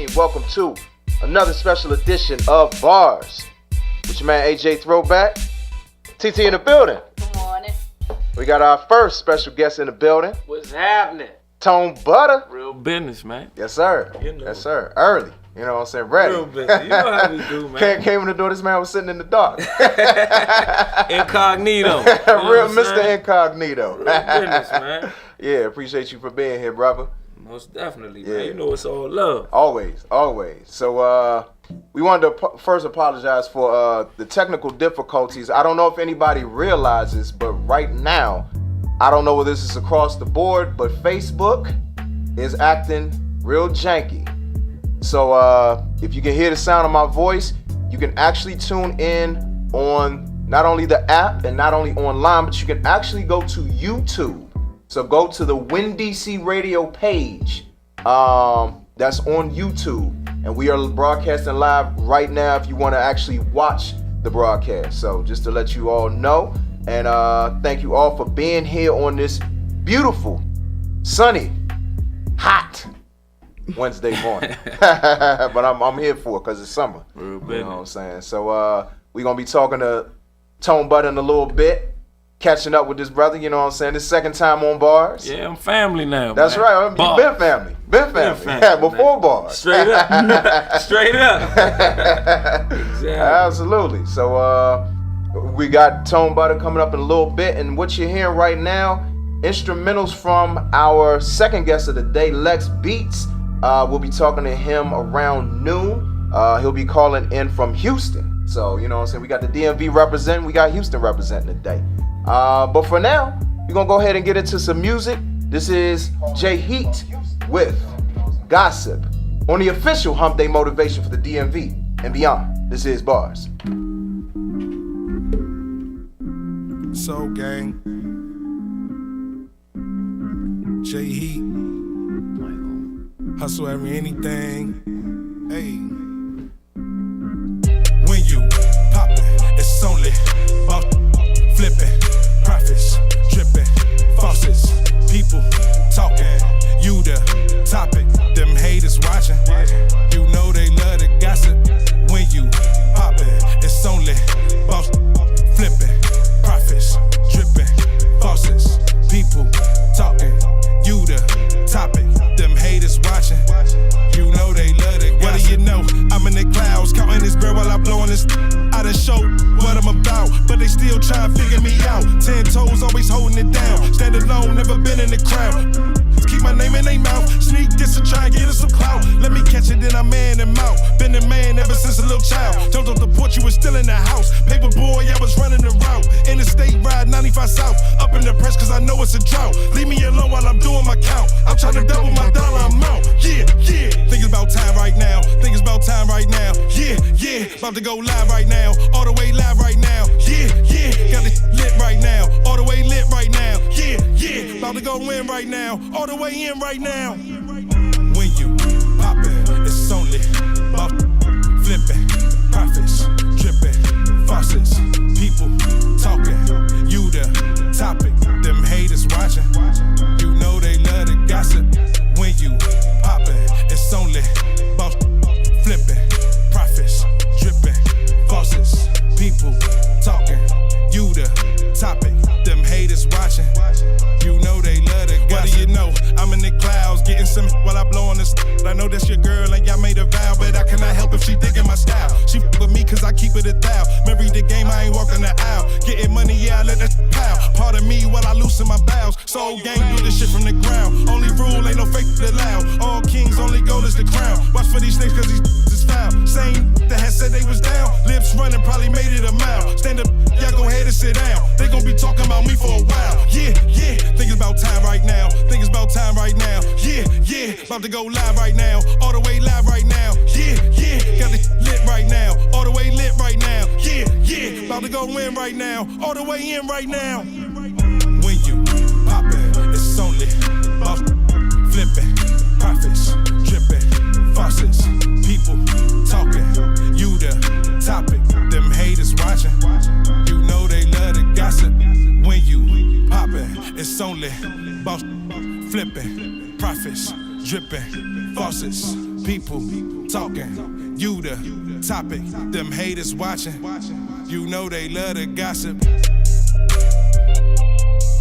and welcome to another special edition of Bars with your man AJ Throwback. TT in the building. Good morning. We got our first special guest in the building. What's happening? Tone Butta. Real business, man. Yes, sir. You know. Yes, sir. Early. You know what I'm saying? Ready. Real business. You know how we do, man. Came in the door, this man was sitting in the dark. Incognito. Real Mr. Incognito. Real business, man. Yeah, appreciate you for being here, brother. Most definitely, Yeah. man. You know it's all love. Always, always. So we wanted to first apologize for the technical difficulties. I don't know if anybody realizes, but right now, I don't know whether this is across the board, but Facebook is acting real janky. So if you can hear the sound of my voice, you can actually tune in on not only the app and not only online, but you can actually go to YouTube. So go to the WinDC Radio page that's on YouTube. And we are broadcasting live right now if you want to actually watch the broadcast. So just to let you all know. And thank you all for being here on this beautiful, sunny, hot Wednesday morning. But I'm here for it because it's summer. Real business. You know what I'm saying? So we're going to be talking to Tone Butta in a little bit. Catching up with this brother, you know what I'm saying? This second time on Bars. Yeah, I'm family now. That's man. right. Bars. You've been family. Yeah, before man. Bars. Straight up. Straight up. Exactly. Absolutely. So we got Tone Butta coming up in a little bit, and what you're hearing right now, instrumentals from our second guest of the day, Lex Beatz. We'll be talking to him around noon. He'll be calling in from Houston. So, you know what I'm saying? We got the DMV representing, we got Houston representing today. But for now, we're going to go ahead and get into some music. This is J Heat with Gossip on the official Hump Day Motivation for the DMV and beyond. This is Bars. Soul Gang, J Heat, hustle every anything. Hey, when you poppin', it's only about flipping, profits dripping, faucets, people talking. You the topic, them haters watching. You know they love the gossip. When you poppin', it's only about flipping, profits dripping, faucets, people talking. You the topic, them haters watching. You know they love the gossip. What do you know? I'm in the clouds, counting this bread while I'm blowing this. I done show what I'm about, but they still try to figure me out. 10 toes, always holding it down. Stand alone, never been in the crowd. Keep my name in their mouth. Sneak this and try and get us some clout. Let me catch it, then I'm man and mouth. Been a man ever since a little child. Jumped off the porch, you was still in the house. Paper boy, I was running the route. Interstate ride 95 South. Up in the press, cause I know it's a drought. Leave me alone while I'm doing my count. I'm trying to double my dollar amount. Yeah, yeah. Think it's about time right now. Think it's about time right now. Yeah, yeah. About to go live right now. All the way live right now. Yeah, yeah. Got it lit right now. All the way lit right now. Yeah, yeah. About to go in right now. All the way in right now. When you poppin', it's only about flipping, profits dripping, faucets, people talking. You the topic, them haters watching. You know they love the gossip. When you poppin', it's only about flipping, profits dripping, faucets, people talking. You the topic, them haters watching. You know they love the gossip. What do you know? I'm in the clouds, getting some while I blow on this. I know that's your girl and y'all made a vow, but I cannot help if she digging my style. She with me cause I keep it 1,000. Marry the game, I ain't walking the aisle. Getting money, yeah, I let that pile. Part of me while I loosen my bowels. Soul gang do this shit from the ground. Only rule, ain't no fake allowed. All kings, only goal is the crown. Watch for these snakes cause these is foul. Same that had said they was down. Lips running, probably made it a mile. Stand up, y'all go ahead and sit down. They gon' be talking about me for a while. Yeah, yeah. Think it's about time right now. Think it's about time right now. Yeah, yeah. About to go live right now. All the way live right now. Yeah, yeah. Got it lit right now. All the way lit right now. Yeah, yeah. About to go in right now. All the way in right now. When you poppin', it's only about flipping, profits dripping, faucets, people talking. You the topic, them haters watching. You know they love the gossip. When you poppin', it's only about flipping, profits dripping, faucets, People talking, you the topic. Them haters watching, you know they love to gossip.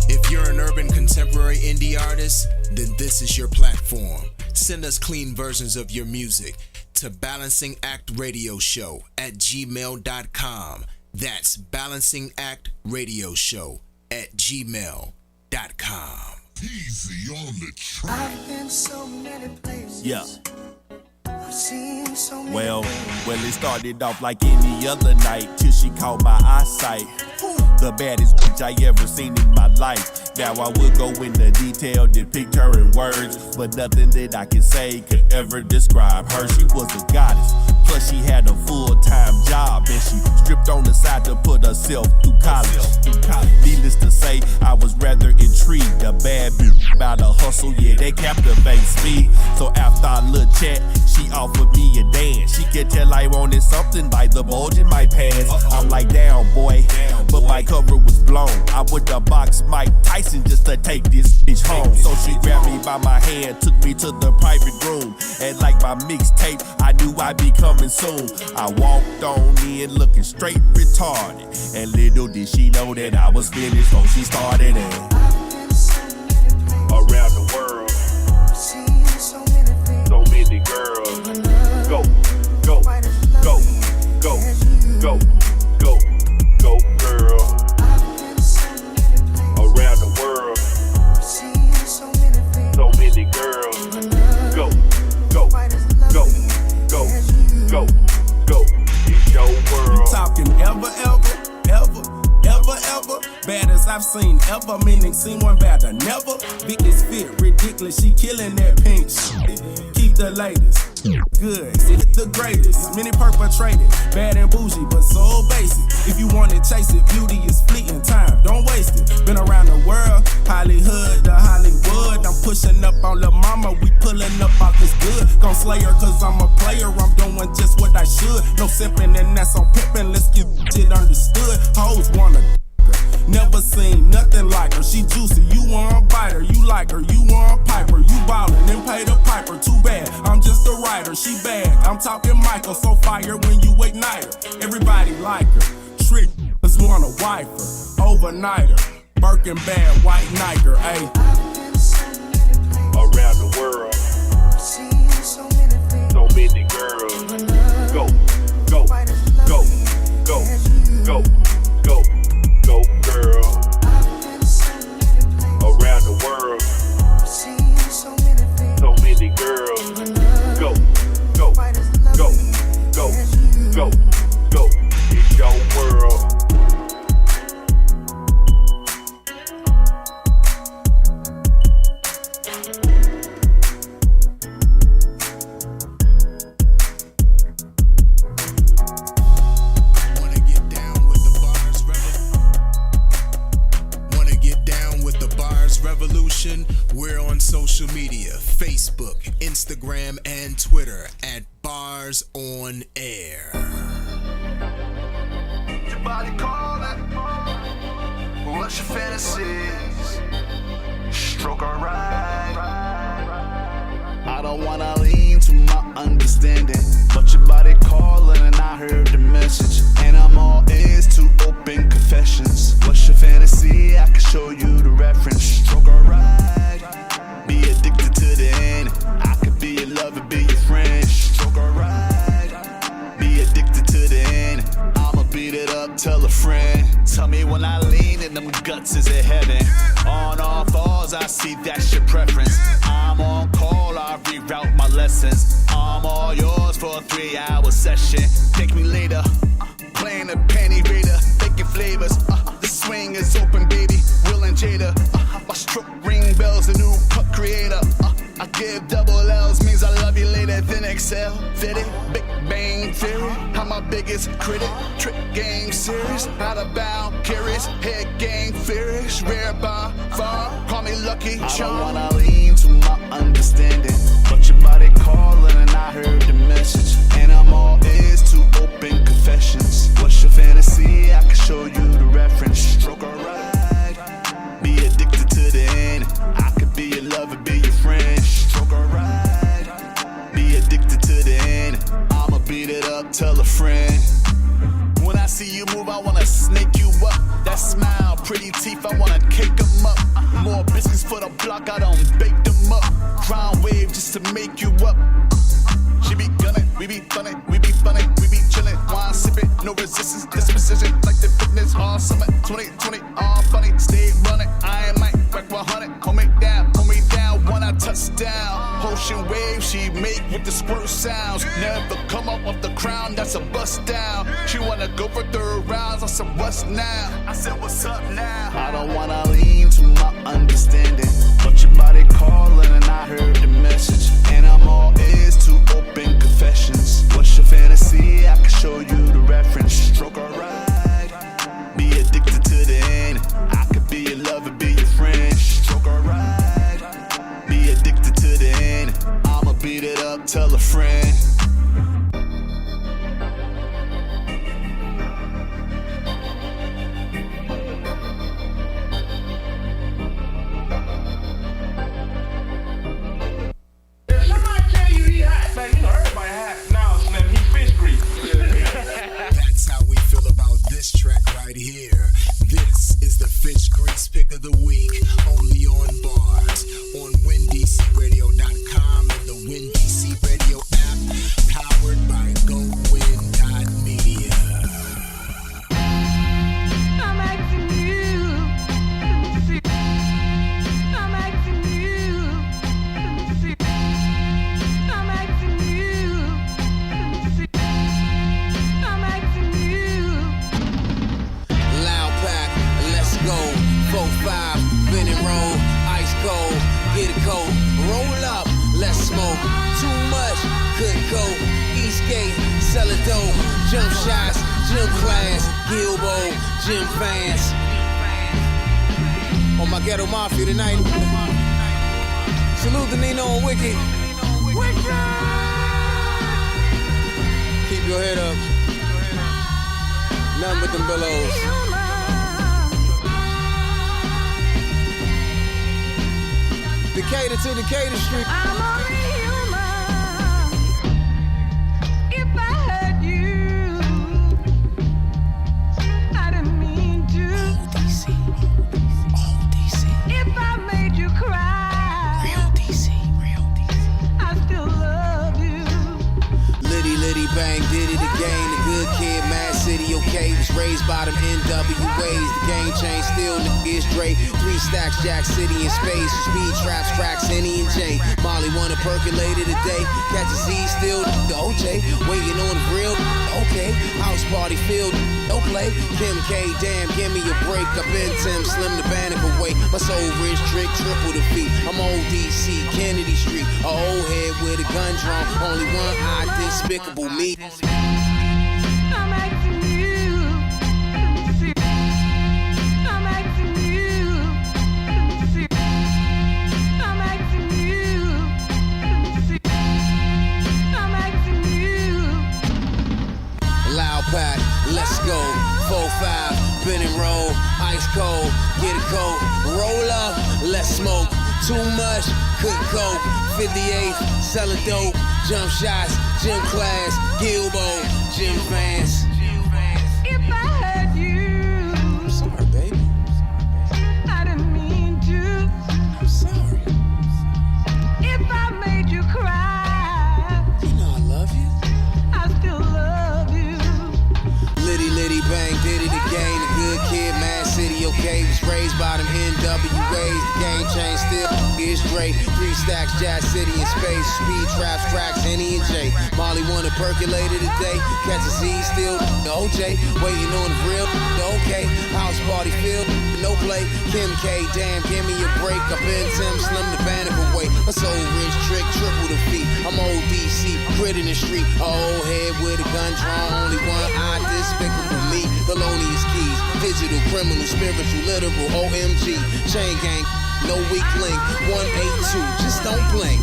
If you're an urban contemporary indie artist, then this is your platform. Send us clean versions of your music to balancingactradioshow@gmail.com. That's balancingactradioshow@gmail.com. Easy on the track. I've been so many places. Yeah. I've seen so many Well, it started off like any other night till she caught my eyesight. The baddest bitch I ever seen in my life. Now I would go into detail, depict her in words, but nothing that I can say could ever describe her. She was a goddess, plus she had a full-time job, and she stripped on the side to put herself through college. Needless to say, I was rather intrigued. A bad bitch about a hustle, yeah, they captivates me. So after our little chat, she offered me a dance. She could tell I wanted something like the bulge in my pants. I'm like, down, boy, but my cover was blown. I would the box Mike Tyson just to take this bitch home. So she grabbed me by my hand, took me to the private room, and like my mixtape, I knew I'd be coming soon. I walked on in looking straight retarded, and little did she know that I was finished before she started. And around the world, so many girls. Go, go, go, go, go, go, go, girl. Around the world, so many girls. Go, go, go, go, go, go. It's your world. talking ever. Baddest I've seen ever, meaning seen one better. Never. Biggest fit, ridiculous. She killing that pink shit. Keep the latest. Good, it's the greatest. Many perpetrated, bad and bougie, but so basic. If you want it, chase it. Beauty is fleeting time, don't waste it. Been around the world, Hollywood to Hollywood. I'm pushing up on Lil' Mama, we pulling up off this good. Gon' slay her cause I'm a player, I'm doing just what I should. No sipping and that's on pimpin', let's get it understood. Hoes wanna never seen nothing like her. She juicy, you wanna bite her. You like her, you wanna pipe her. You ballin' and pay the piper. Too bad, I'm just a writer. She bad, I'm talking Michael. So fire when you ignite her. Everybody like her. Trick, just wanna wipe her. Overnight her. Birkin bad, white Nike, ayy. Around the world, so many girls. Go, go, go, go, go, go, go, girl. Around the world, so many girls. Go, go, go, go, go, go. It's your world. We're on social media, Facebook, Instagram, and Twitter at Bars On Air. Your body calling. What's your fantasies? Stroke or ride. I don't wanna lean to my understanding, but your body calling and I heard the message, and I'm all ears to open confessions. What's your fantasy? I can show you the reference. Stroke or ride. Be addicted to the end. I could be your lover, be your friend. Stroke or ride. Be addicted to the end. I'ma beat it up, tell a friend. Tell me when I lean in them guts, is it heaven? On all fours, I see that's your preference. I'm on call, I reroute my lessons. I'm all yours for a 3-hour session. Take me later, playing a penny raider, faking flavors. The swing is open, baby. Will and Jada. My stroke ring bells, a new cut creator. I give double L's, means I love you later, then excel. Fit it, Big Bang Theory. I'm my biggest critic. Trick game serious, out of bound, curious. Head gang furious, rare by far. Call me Lucky Charm. I don't wanna lean to my understanding, but your body calling and I heard the message, and I'm all ears to open confessions. What's your fantasy? I can show you the reference. Stroke or ride. Be addicted to the end. I could be your lover, be your friend. Stroke or ride. Be addicted to make you up. She be gunning, we be funny, we be funny, we be chillin', wine sippin', no resistance, this precision, like the fitness all summer, 2020, all funny, stay running, I ain't might wreck 100, hold me down, when I touch down, ocean wave she make with the squirt sounds, never come up off the crown, that's a bust down, she wanna go for third rounds, I said what's now, I said what's up now, I don't wanna lean to my understanding, but your body calling and I heard the message, and I'm all ears to open confessions. What's your fantasy? I can show you the reference. Stroke or ride, be addicted to the end. I could be your lover, be your friend. Stroke or ride, be addicted to the end. I'ma beat it up, tell a friend. That's how we feel about this track right here. This is the Fish Grease Pick of the Week, only on Bars, on WinDCRadio.com and the WinDC Radio app, powered by GoWin.media. I'm asking you. I'm asking you. I'm asking you. I'm asking you. Loud pack, let's go. 4-5, bend and roll, ice cold, get a coat, roll up, let's smoke. Too much, couldn't go. Eastgate, sell a dope, jump shots, gym class, Gilbo, gym fans. On my ghetto mafia tonight. Salute to Nino and Wicked. Keep your head up. Nothing but them billows. Decatur to Decatur Street. I'm only human. If I hurt you, I didn't mean to. If I made you cry, I still love you. Liddy, bang, did it again. The good kid, Mad City, okay. Was raised by them NWAs. The game changed, still nigga is Dre. 3 stacks, Jack City in space. Speed traps, tracks, Henny and J. Molly wanna percolate it today. Catch a Z, still the OJ. Waiting on the grill, okay. House party filled, no play. Kim K, damn, give me a break. I've been Tim Slim, the Bannock away. My soul rich trick, triple the feet. I'm old DC, Kennedy Street. A old head with a gun drawn. Only one eye, despicable me. I'm asking you. I'm asking you. I'm asking you. I'm asking you. Loud pack, let's go. 4-5, bend and roll, ice cold, get a coat, roll up, let's smoke. Too much, couldn't cope. 58, selling dope, jump shots, gym class, Gilbo, gym fans. If I hurt you, I'm sorry, baby. I didn't mean to. I'm sorry. If I made you cry, You know I love you. I still love you. Liddy, bang, did it again. The good kid, Mad City, okay. Was raised by them NWAs. The game changed, still is Dre. 3 stacks, Jazz City in space. Speed traps, tracks, Henny and J. Molly wanna percolate it today. Catch a Z, still the OJ. Waiting on the real, okay. House party filled, no play. Kim K, damn, give me a break. I've been Tim Slim, the Bannock away. My soul rich trick, triple the feet. I'm old DC, grit in the street. A old head with a gun drawn. Only one eye, despicable me. Thelonious Keys, digital criminal, spiritual, literal, OMG. Chain gang, no weak link. 182, just don't blink.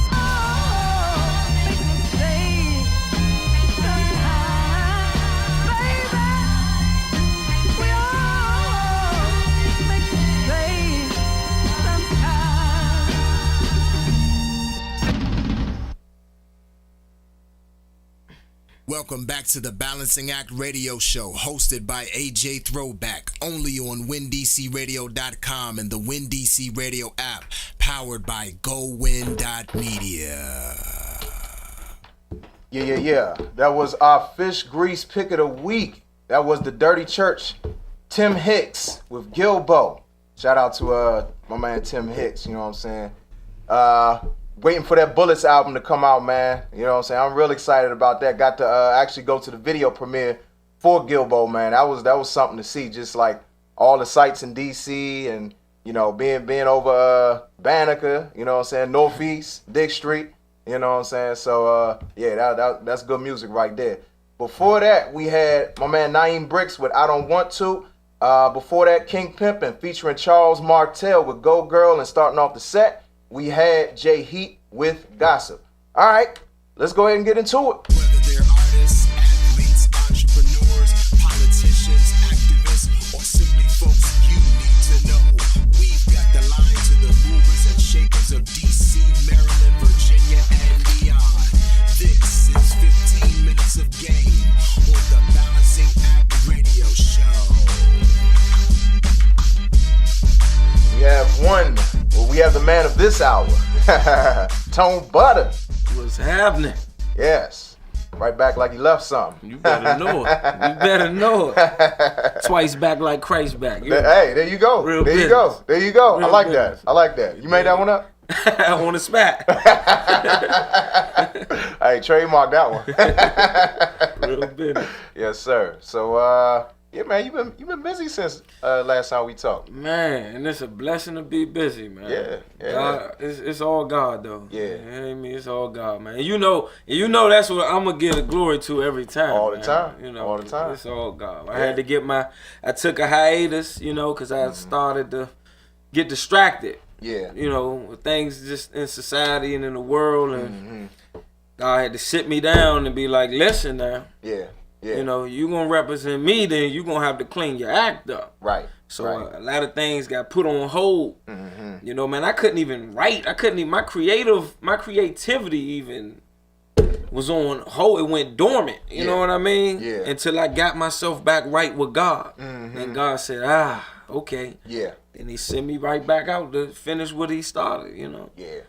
Welcome back to the Balancing Act Radio Show, hosted by AJ Throwback, only on WinDCRadio.com and the WinDC Radio app, powered by GoWin.media. Yeah. That was our fish grease pick of the week. That was the Dirty Church, Tim Hicks with Gilbo. Shout out to my man Tim Hicks, you know what I'm saying? Waiting for that Bullets album to come out, man. You know what I'm saying? I'm real excited about that. Got to actually go to the video premiere for Gilbo, man. That was something to see. Just like all the sights in DC and, you know, being over Banneker, you know what I'm saying? Northeast, Dick Street, you know what I'm saying? So yeah, that's good music right there. Before that, we had my man Naeem Bricks with I Don't Want To. Before that, King Pimpin' featuring Charles Martel with Go Girl, and starting off the set, we had Jay Heat with Gossip. All right, let's go ahead and get into it. Whether they're artists, athletes, entrepreneurs, politicians, activists, or simply folks you need to know, we've got the line to the movers and shakers of DC, Maryland, Virginia, and beyond. This is 15 minutes of game on the Balancing Act Radio Show. We have the man of this hour, Tone Butta. What's happening? Yes. Right back like he left something. You better know it. You better know it. Twice back like Christ back. Hey, there you go. Real there business. you go. There you go. Real I like business. that. I like that. You made that one up? On the spot. Hey, trademark that one. Real business. Yes, sir. So, yeah, man, you've been busy since last time we talked. Man, and it's a blessing to be busy, man. Yeah. God, it's all God though. Yeah. You know what I mean? It's all God, man. And you know that's what I'm gonna give the glory to every time. All the man. time. You know, All the time. It's all God. Yeah. I had to I took a hiatus, you know, because I started to get distracted. Yeah. You know, with things just in society and in the world, and God had to sit me down and be like, listen now. Yeah. You know, you gonna represent me, then you gonna have to clean your act up. Right. So right. A lot of things got put on hold. You know, man, I couldn't even write. My creativity even was on hold. It went dormant. You know what I mean? Yeah. Until I got myself back right with God. And God said, okay. Yeah. And he sent me right back out to finish what he started, you know? Yeah,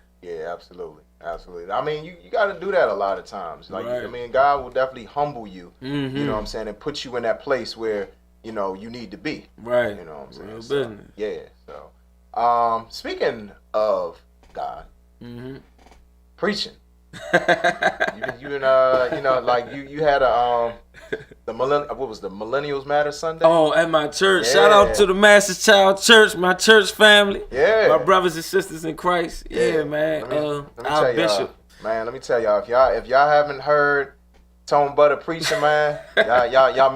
absolutely. I mean, you got to do that a lot of times. Like, Right. I mean, God will definitely humble you, Mm-hmm. you know what I'm saying, and put you in that place where, you know, you need to be. Right. You know what I'm saying? Real So, business. yeah. So, speaking of God, preaching. you been you know, like you had a the Millennials Matter Sunday? Oh, at my church. Yeah. Shout out to the Master Child Church, my church family. Yeah. My brothers and sisters in Christ. Yeah, man. Let me Our tell bishop. y'all, man, let me tell y'all, if y'all haven't heard Tone Butta preaching, man, y'all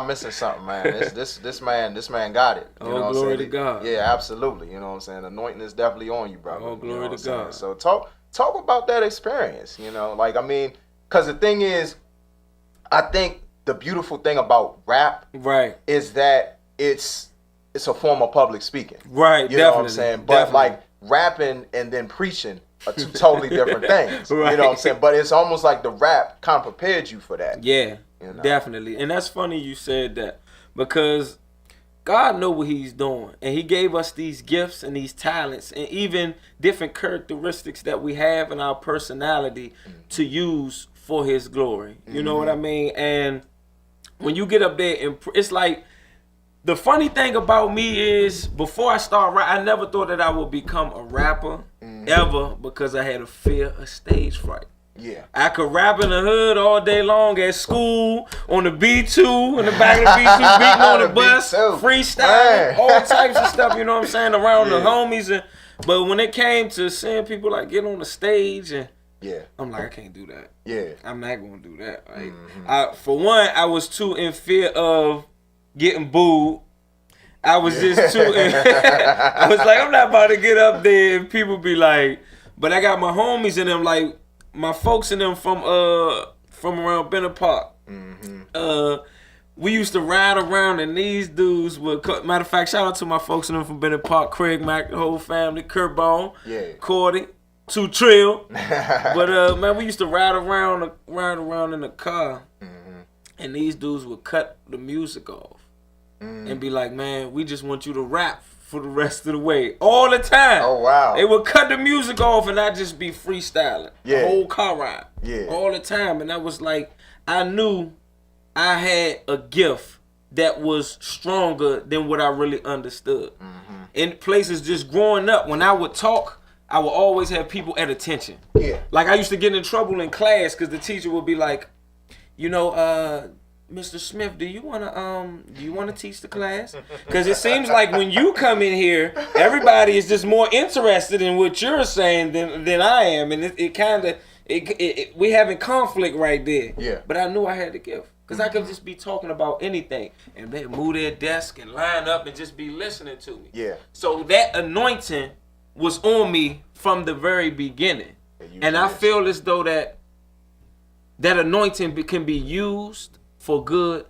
missing something, man. This man got it. You know what I'm glory saying? to God. Yeah, absolutely. You know what I'm saying? Anointing is definitely on you, brother. Oh, You know glory what to I'm God. saying? So talk about that experience, you know? Like, I mean, because the thing is, I think the beautiful thing about rap Right. is that it's a form of public speaking. Right, You know what I'm definitely, saying? But definitely. like rapping and then preaching are two totally different things. Right. You know what I'm saying? But it's almost like the rap kind of prepared you for that. Yeah, You know? definitely. And that's funny you said that, because God know what he's doing. And he gave us these gifts and these talents and even different characteristics that we have in our personality to use for his glory. You know what I mean? And when you get up there, and it's like, the funny thing about me is, before I start rapping, I never thought that I would become a rapper ever, because I had a fear of stage fright. Yeah. I could rap in the hood all day long at school, on the B2, in the back of the B2, beating on the bus, B2. freestyling, Man. all types of stuff, you know what I'm saying, around the homies. But when it came to seeing people like get on the stage, and I'm like, I can't do that. Yeah. I'm not gonna do that. Like, for one, I was too in fear of getting booed. I was just too. I was like, I'm not about to get up there and people be like. But I got my homies in them, like my folks in them from around Butta Park. We used to ride around, and these dudes would. Matter of fact, shout out to my folks in them from Butta Park, Craig, Mac, the whole family, Kerbone, Cordy, 2 Trill. But man, we used to ride around in the car, and these dudes would cut the music off and be like, "Man, we just want you to rap for the rest of the way. All the time. Oh, wow. They would cut the music off and I'd just be freestyling. Yeah. The whole car ride. Yeah. All the time. And I was like, I knew I had a gift that was stronger than what I really understood. Mm-hmm. In places just growing up, when I would talk, I would always have people at attention. Yeah. Like I used to get in trouble in class because the teacher would be like, you know, Mr. Smith, do you wanna teach the class? Because it seems like when you come in here, everybody is just more interested in what you're saying than I am, and it kind of we having conflict right there. Yeah. But I knew I had the gift because I could just be talking about anything, and they move their desk and line up and just be listening to me. Yeah. So that anointing was on me from the very beginning, and I feel as though that anointing can be used for good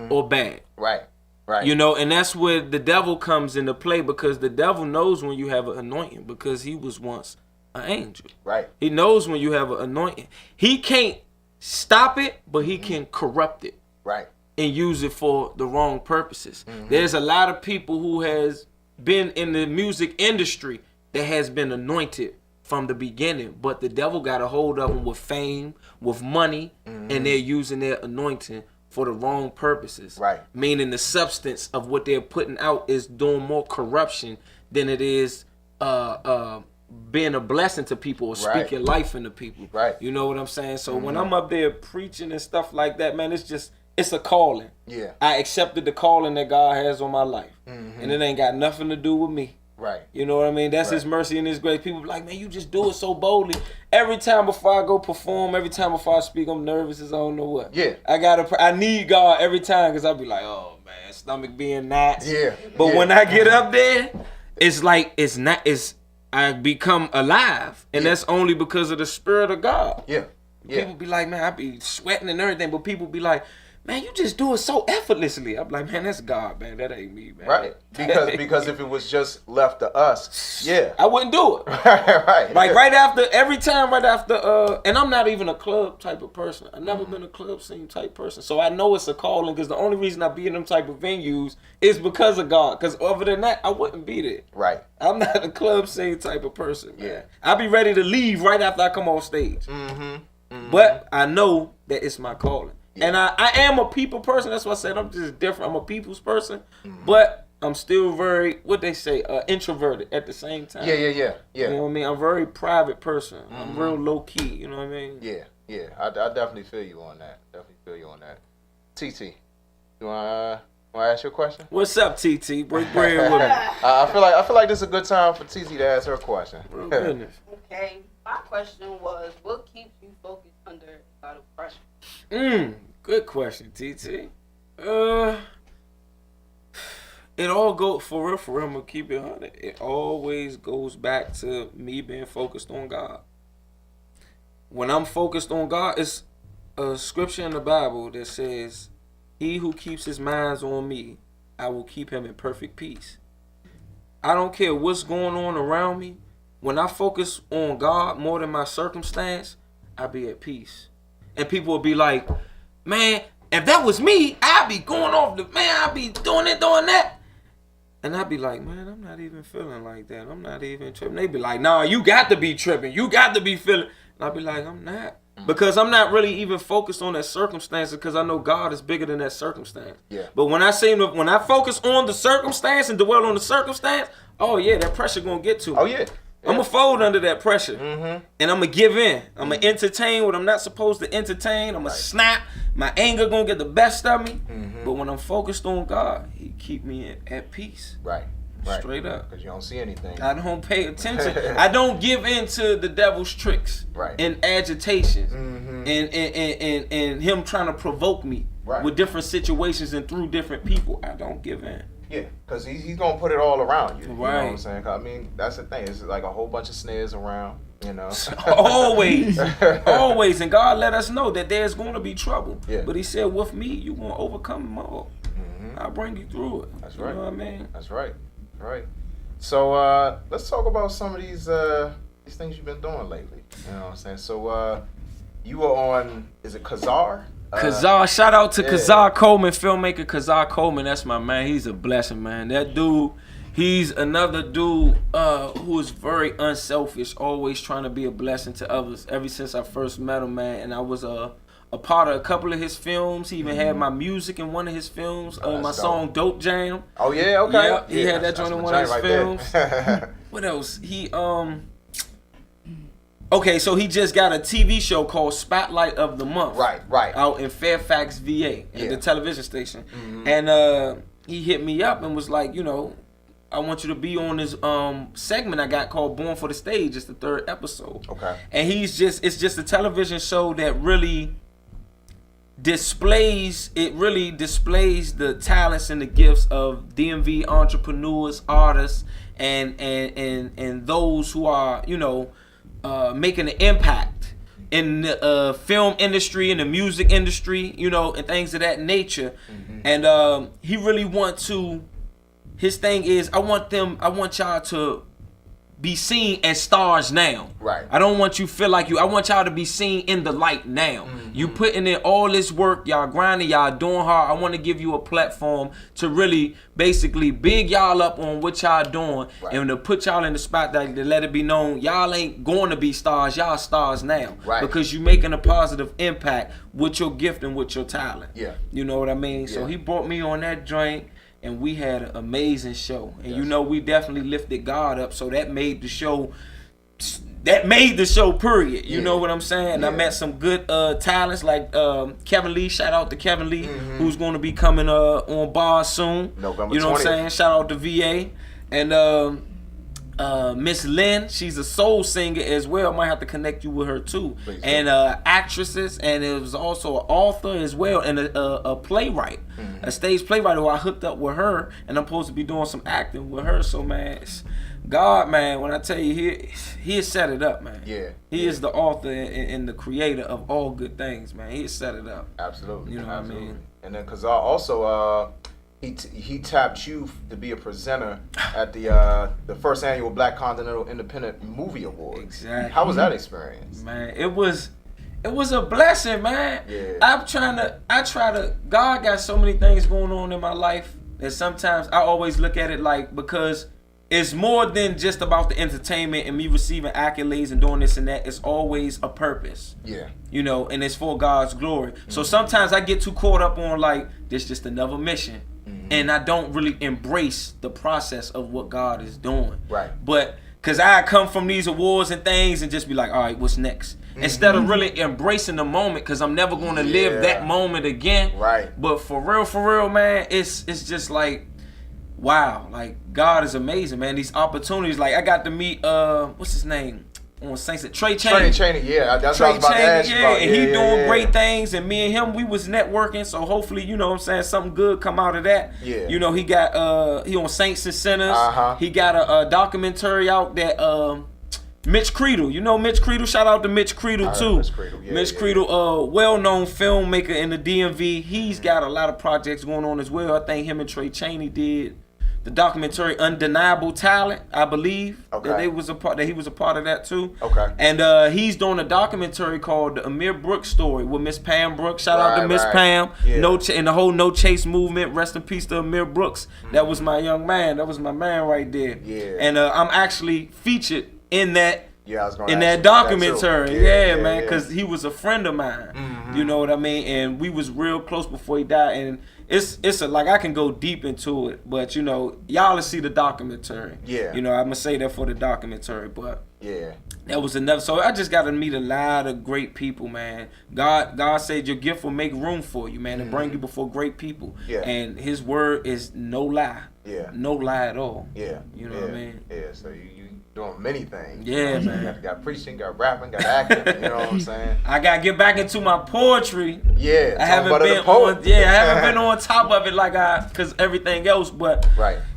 or bad. Right. Right. You know, and that's where the devil comes into play, because the devil knows when you have an anointing because he was once an angel. Right. He knows when you have an anointing. He can't stop it, but he can corrupt it. Right. And use it for the wrong purposes. There's a lot of people who has been in the music industry that has been anointed from the beginning, but the devil got a hold of them with fame, with money, and they're using their anointing for the wrong purposes. Right. Meaning the substance of what they're putting out is doing more corruption than it is being a blessing to people or speaking life into people. Right. You know what I'm saying? So when I'm up there preaching and stuff like that, man, it's a calling. Yeah. I accepted the calling that God has on my life. And it ain't got nothing to do with me. Right. You know what I mean? That's His mercy and His grace. People be like, man, you just do it so boldly. Every time before I go perform, every time before I speak, I'm nervous as I don't know what. Yeah. I need God every time, because I'll be like, oh man, stomach being knots. Yeah. But when I get up there, it's like I become alive. And that's only because of the Spirit of God. Yeah. Yeah. People be like, man, I be sweating and everything, but people be like, man, you just do it so effortlessly. I'm like, man, that's God, man. That ain't me, man. Right. Because if it was just left to us, I wouldn't do it. Right. Like every time right after, and I'm not even a club type of person. I've never been a club scene type person. So I know it's a calling, because the only reason I be in them type of venues is because of God. Because other than that, I wouldn't be there. Right. I'm not a club scene type of person, man. Yeah. I'll be ready to leave right after I come off stage. But I know that it's my calling. Yeah. And I am a people person. That's why I said I'm just different. I'm a people's person. But I'm still very, what they say, introverted at the same time. Yeah. You know what I mean? I'm a very private person. I'm real low key. You know what I mean? Yeah. I definitely feel you on that. TT, you wanna ask your question? What's up, TT? Break bread with me. I feel like this is a good time for TT to ask her question. Real goodness. Okay, my question was, what keeps you focused under a lot of pressure? Good question, TT. It all goes, for real, I'm gonna keep it 100. It always goes back to me being focused on God. When I'm focused on God, it's a scripture in the Bible that says, he who keeps his mind on me, I will keep him in perfect peace. I don't care what's going on around me. When I focus on God more than my circumstance, I be at peace. And people will be like, man, if that was me, I'd be going off I'd be doing that. And I'd be like, man, I'm not even feeling like that. I'm not even tripping. They'd be like, nah, you got to be tripping. You got to be feeling. And I'd be like, I'm not. Because I'm not really even focused on that circumstance, because I know God is bigger than that circumstance. Yeah. But when I focus on the circumstance and dwell on the circumstance, oh yeah, that pressure gonna get to me. Oh yeah. I'm gonna fold under that pressure, and I'm gonna give in. I'm gonna entertain what I'm not supposed to entertain. I'm gonna snap. My anger gonna get the best of me. But when I'm focused on God, He keep me at peace. Right. Straight up. Because you don't see anything. I don't pay attention. I don't give in to the devil's tricks and agitations and him trying to provoke me with different situations and through different people. I don't give in. Yeah, because he's going to put it all around you. You know what Right. I'm saying? I mean, that's the thing. It's like a whole bunch of snares around, you know. Always. Always. And God let us know that there's going to be trouble. Yeah. But He said, with me, you're going to overcome them all. I'll bring you through it. That's right. You know what I mean? That's right. Right. So let's talk about some of these things you've been doing lately. You know what I'm saying? So you were on, is it Kazar? Kazar, shout out to Kazar Coleman, filmmaker Kazar Coleman. That's my man. He's a blessing, man. That dude, He's another dude who is very unselfish, always trying to be a blessing to others. Ever since I first met him, man, and I was a part of a couple of his films. He even had my music in one of his films. My song "Dope Jam." Oh yeah, okay. Yeah, he had that joint in one of his films. What else? He Okay, so he just got a TV show called Spotlight of the Month. Right. Out in Fairfax, VA, at the television station. And he hit me up and was like, you know, I want you to be on this segment I got called Born for the Stage. It's the 3rd episode. Okay. And it's just a television show that really displays the talents and the gifts of DMV entrepreneurs, artists, and those who are, you know, making an impact in the film industry, in the music industry, you know, and things of that nature. And he really his thing is, I want y'all to be seen as stars now. Right. I don't want you feel like I want y'all to be seen in the light now. You putting in all this work, y'all grinding, y'all doing hard. I want to give you a platform to really basically big y'all up on what y'all doing and to put y'all in the spot that to let it be known y'all ain't going to be stars, y'all stars now. Right. Because you making a positive impact with your gift and with your talent. Yeah. You know what I mean? Yeah. So he brought me on that joint. And we had an amazing show. And you know, we definitely lifted God up. So that made the show, period. You know what I'm saying? I met some good talents like Kevin Lee. Shout out to Kevin Lee, who's going to be coming on bars soon. November 20th. You know what I'm saying? Shout out to VA. And Miss Lynn, she's a soul singer as well. Might have to connect you with her too. Please and actresses, and it was also an author as well, and a playwright, a stage playwright who I hooked up with her, and I'm supposed to be doing some acting with her. So man, it's God, man, when I tell you he has set it up, man. Yeah. He is the author and the creator of all good things, man. He has set it up. Absolutely. You know what I mean? And then because also he tapped you to be a presenter at the first annual Black Continental Independent Movie Awards. Exactly. How was that experience? Man, it was a blessing, man. Yeah. I try to. God got so many things going on in my life that sometimes I always look at it like, because it's more than just about the entertainment and me receiving accolades and doing this and that. It's always a purpose. Yeah. You know, and it's for God's glory. So sometimes I get too caught up on like, this just another mission. And I don't really embrace the process of what God is doing. Right. But because I come from these awards and things and just be like, all right, what's next? Instead of really embracing the moment, because I'm never going to live that moment again. Right. But for real, man, it's just like, wow. Like, God is amazing, man. These opportunities. Like, I got to meet, what's his name? On Saints, Trey Chaney. Yeah, that's what I was about to ask you about. And he doing great things, and me and him, we was networking, so hopefully, you know what I'm saying, something good come out of that. Yeah. You know, he got he on Saints and Sinners. He got a documentary out that Mitch Creedle. You know Mitch Creedle? Shout out to Mitch Creedle too. Mitch Creedle, well-known filmmaker in the DMV. He's got a lot of projects going on as well. I think him and Trey Chaney did the documentary Undeniable Talent, I believe. Okay. That he was a part of that too. Okay. And he's doing a documentary called The Amir Brooks Story with Miss Pam Brooks. Shout out to Miss Pam. Yeah. And the whole No Chase movement. Rest in peace to Amir Brooks. That was my young man. That was my man right there. Yeah. And I'm actually featured in that. Yeah, I was in that documentary. Yeah, man, because he was a friend of mine. You know what I mean? And we was real close before he died. And it's like I can go deep into it, but you know, y'all will see the documentary. Yeah. You know, I'm gonna say that for the documentary, but yeah, that was enough. So I just got to meet a lot of great people, man. God said your gift will make room for you, man, and bring you before great people. Yeah. And His word is no lie. Yeah. No lie at all. Yeah. You know what I mean? Yeah. So you doing many things. Yeah, man. You got preaching, got rapping, got acting. You know what I'm saying? I got to get back into my poetry. Yeah. I haven't been on top of it because everything else, but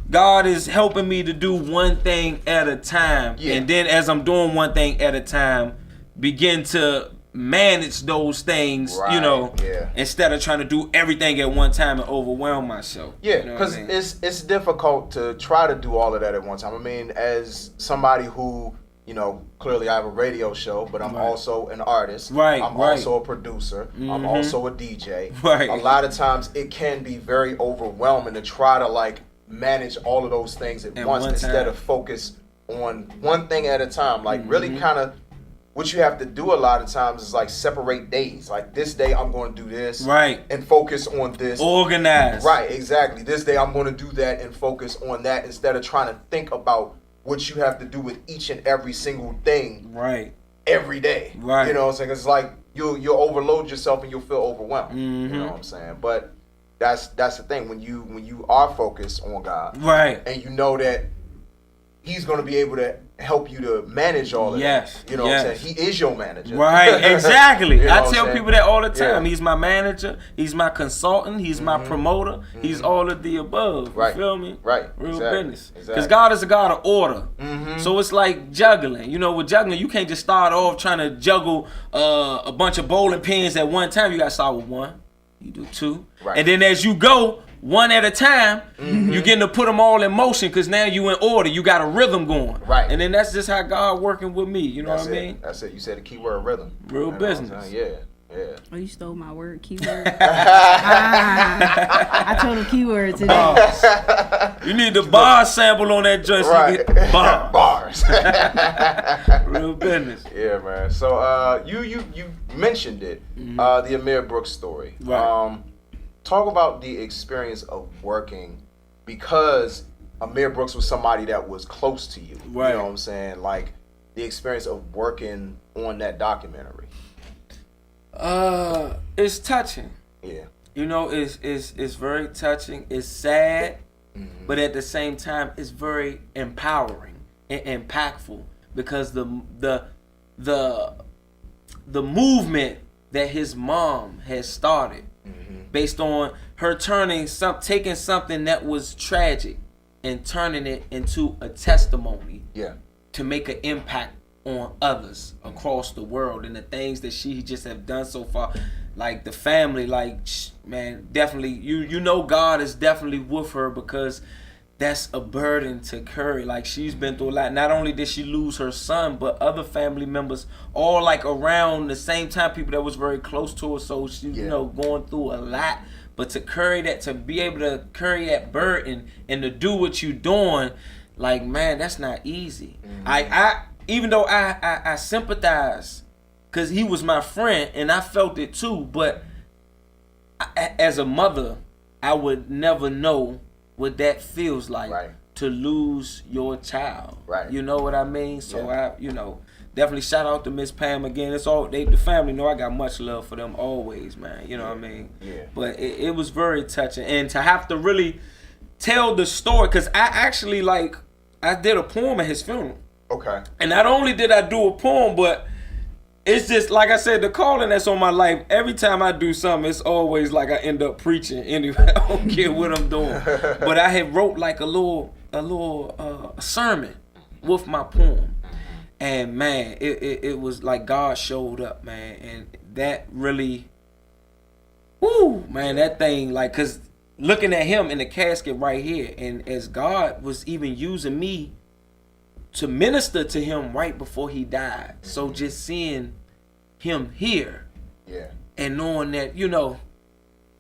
God is helping me to do one thing at a time. Yeah. And then as I'm doing one thing at a time, begin to manage those things, you know, instead of trying to do everything at one time and overwhelm myself. Yeah, because it's difficult to try to do all of that at one time. I mean, as somebody who, you know, clearly I have a radio show, but I'm also an artist. I'm also a producer. I'm also a DJ. A lot of times it can be very overwhelming to try to like manage all of those things at once one instead time. of focus on one thing at a time. Like really kind of what you have to do a lot of times is like separate days. Like this day I'm going to do this, Right. and focus on this. Organize. Right, exactly. This day I'm going to do that and focus on that instead of trying to think about what you have to do with each and every single thing. Right. Every day. Right. You know what I'm saying? It's like you'll overload yourself and you'll feel overwhelmed. Mm-hmm. You know what I'm saying? But that's the thing when you are focused on God. Right. And you know that He's going to be able to help you to manage all of Yes. that. You know what I'm saying? He is your manager. Right, exactly. You know I what I'm tell saying? people that all the time. Yeah. He's my manager. He's my consultant. He's my promoter. He's all of the above. Right. You feel me? Right. Real Exactly. business. Because Exactly. God is a God of order. So it's like juggling. You know, with juggling, you can't just start off trying to juggle a bunch of bowling pins at one time. You got to start with one. You do two. Right. And then as you go, one at a time, you getting to put them all in motion because now you in order. You got a rhythm going. Right. And then that's just how God working with me. You know That's what I it. mean? That's it. You said the key word rhythm. Real You know what I'm business. saying? Yeah. Oh, you stole my word, keyword. I told him keyword today. You need the bar sample on that joint so you Right. get bar. Bars. Real business. Yeah, man. So you mentioned it, the Amir Brooks story. Right. Talk about the experience of working because Amir Brooks was somebody that was close to you. Right. You know what I'm saying? Like the experience of working on that documentary. It's touching. Yeah. You know, it's very touching. It's sad, but at the same time, it's very empowering and impactful because the movement that his mom has started, based on her taking something that was tragic and turning it into a testimony. Yeah. To make an impact on others across the world and the things that she just have done so far, like the family, like man, definitely you know God is definitely with her because that's a burden to carry. Like she's been through a lot. Not only did she lose her son, but other family members all like around the same time, people that was very close to her. So she, you know, going through a lot. But to carry that, to be able to carry that burden and to do what you're doing, like man, that's not easy. I even though I sympathize, cause he was my friend and I felt it too. But as a mother, I would never know what that feels like to lose your child. Right. You know what I mean? So I, definitely shout out to Miss Pam again. It's all the family know I got much love for them always, man. You know what I mean? Yeah. But it was very touching, and to have to really tell the story, cause I actually I did a poem at his funeral. Okay. And not only did I do a poem, but it's just like I said, the calling that's on my life. Every time I do something, it's always like I end up preaching anyway. I don't care what I'm doing. But I had wrote like a little sermon with my poem, and man, it was like God showed up, man, and that really, whoo, man, that thing, like, cause looking at him in the casket right here, and as God was even using me to minister to him right before he died. So just seeing him here, and knowing that,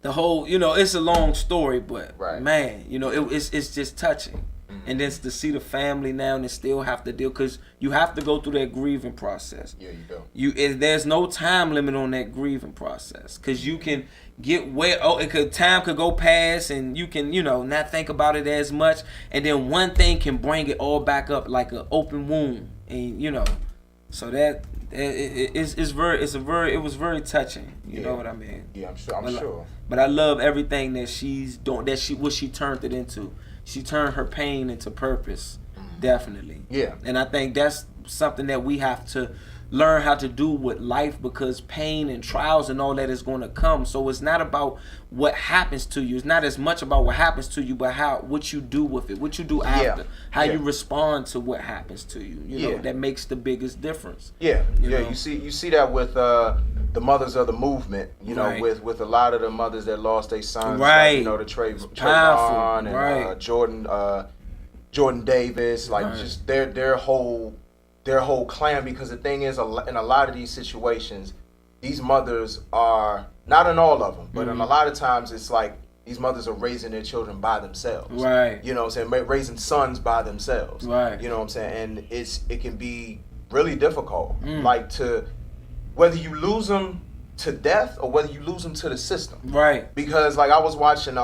the whole, it's a long story, but man, it's just touching. And then to see the family now and still have to deal, because you have to go through that grieving process. Yeah, you do. There's no time limit on that grieving process, because you can get time could go past and you can, not think about it as much, and then one thing can bring it all back up like an open wound, and so that it was very touching. You know what I mean? Yeah, I'm sure. But I love everything that she's doing. What she turned it into. She turned her pain into purpose, definitely. Yeah. And I think that's something that we have to learn how to do with life, because pain and trials and all that is going to come. So it's not about what happens to you. It's not as much about what happens to you, but what you do with it, what you do after, how you respond to what happens to you. You know, that makes the biggest difference. Yeah, you know? You see that with the mothers of the movement. With a lot of the mothers that lost their sons. Right. Like, the Trayvon and Jordan Davis. Like just their whole clan. Because the thing is, in a lot of these situations, these mothers are, not in all of them, but in a lot of times it's like these mothers are raising their children by themselves. Right. You know what I'm saying? Raising sons by themselves. Right. You know what I'm saying? And it can be really difficult. Like whether you lose them to death or whether you lose them to the system. Right. Because like I was watching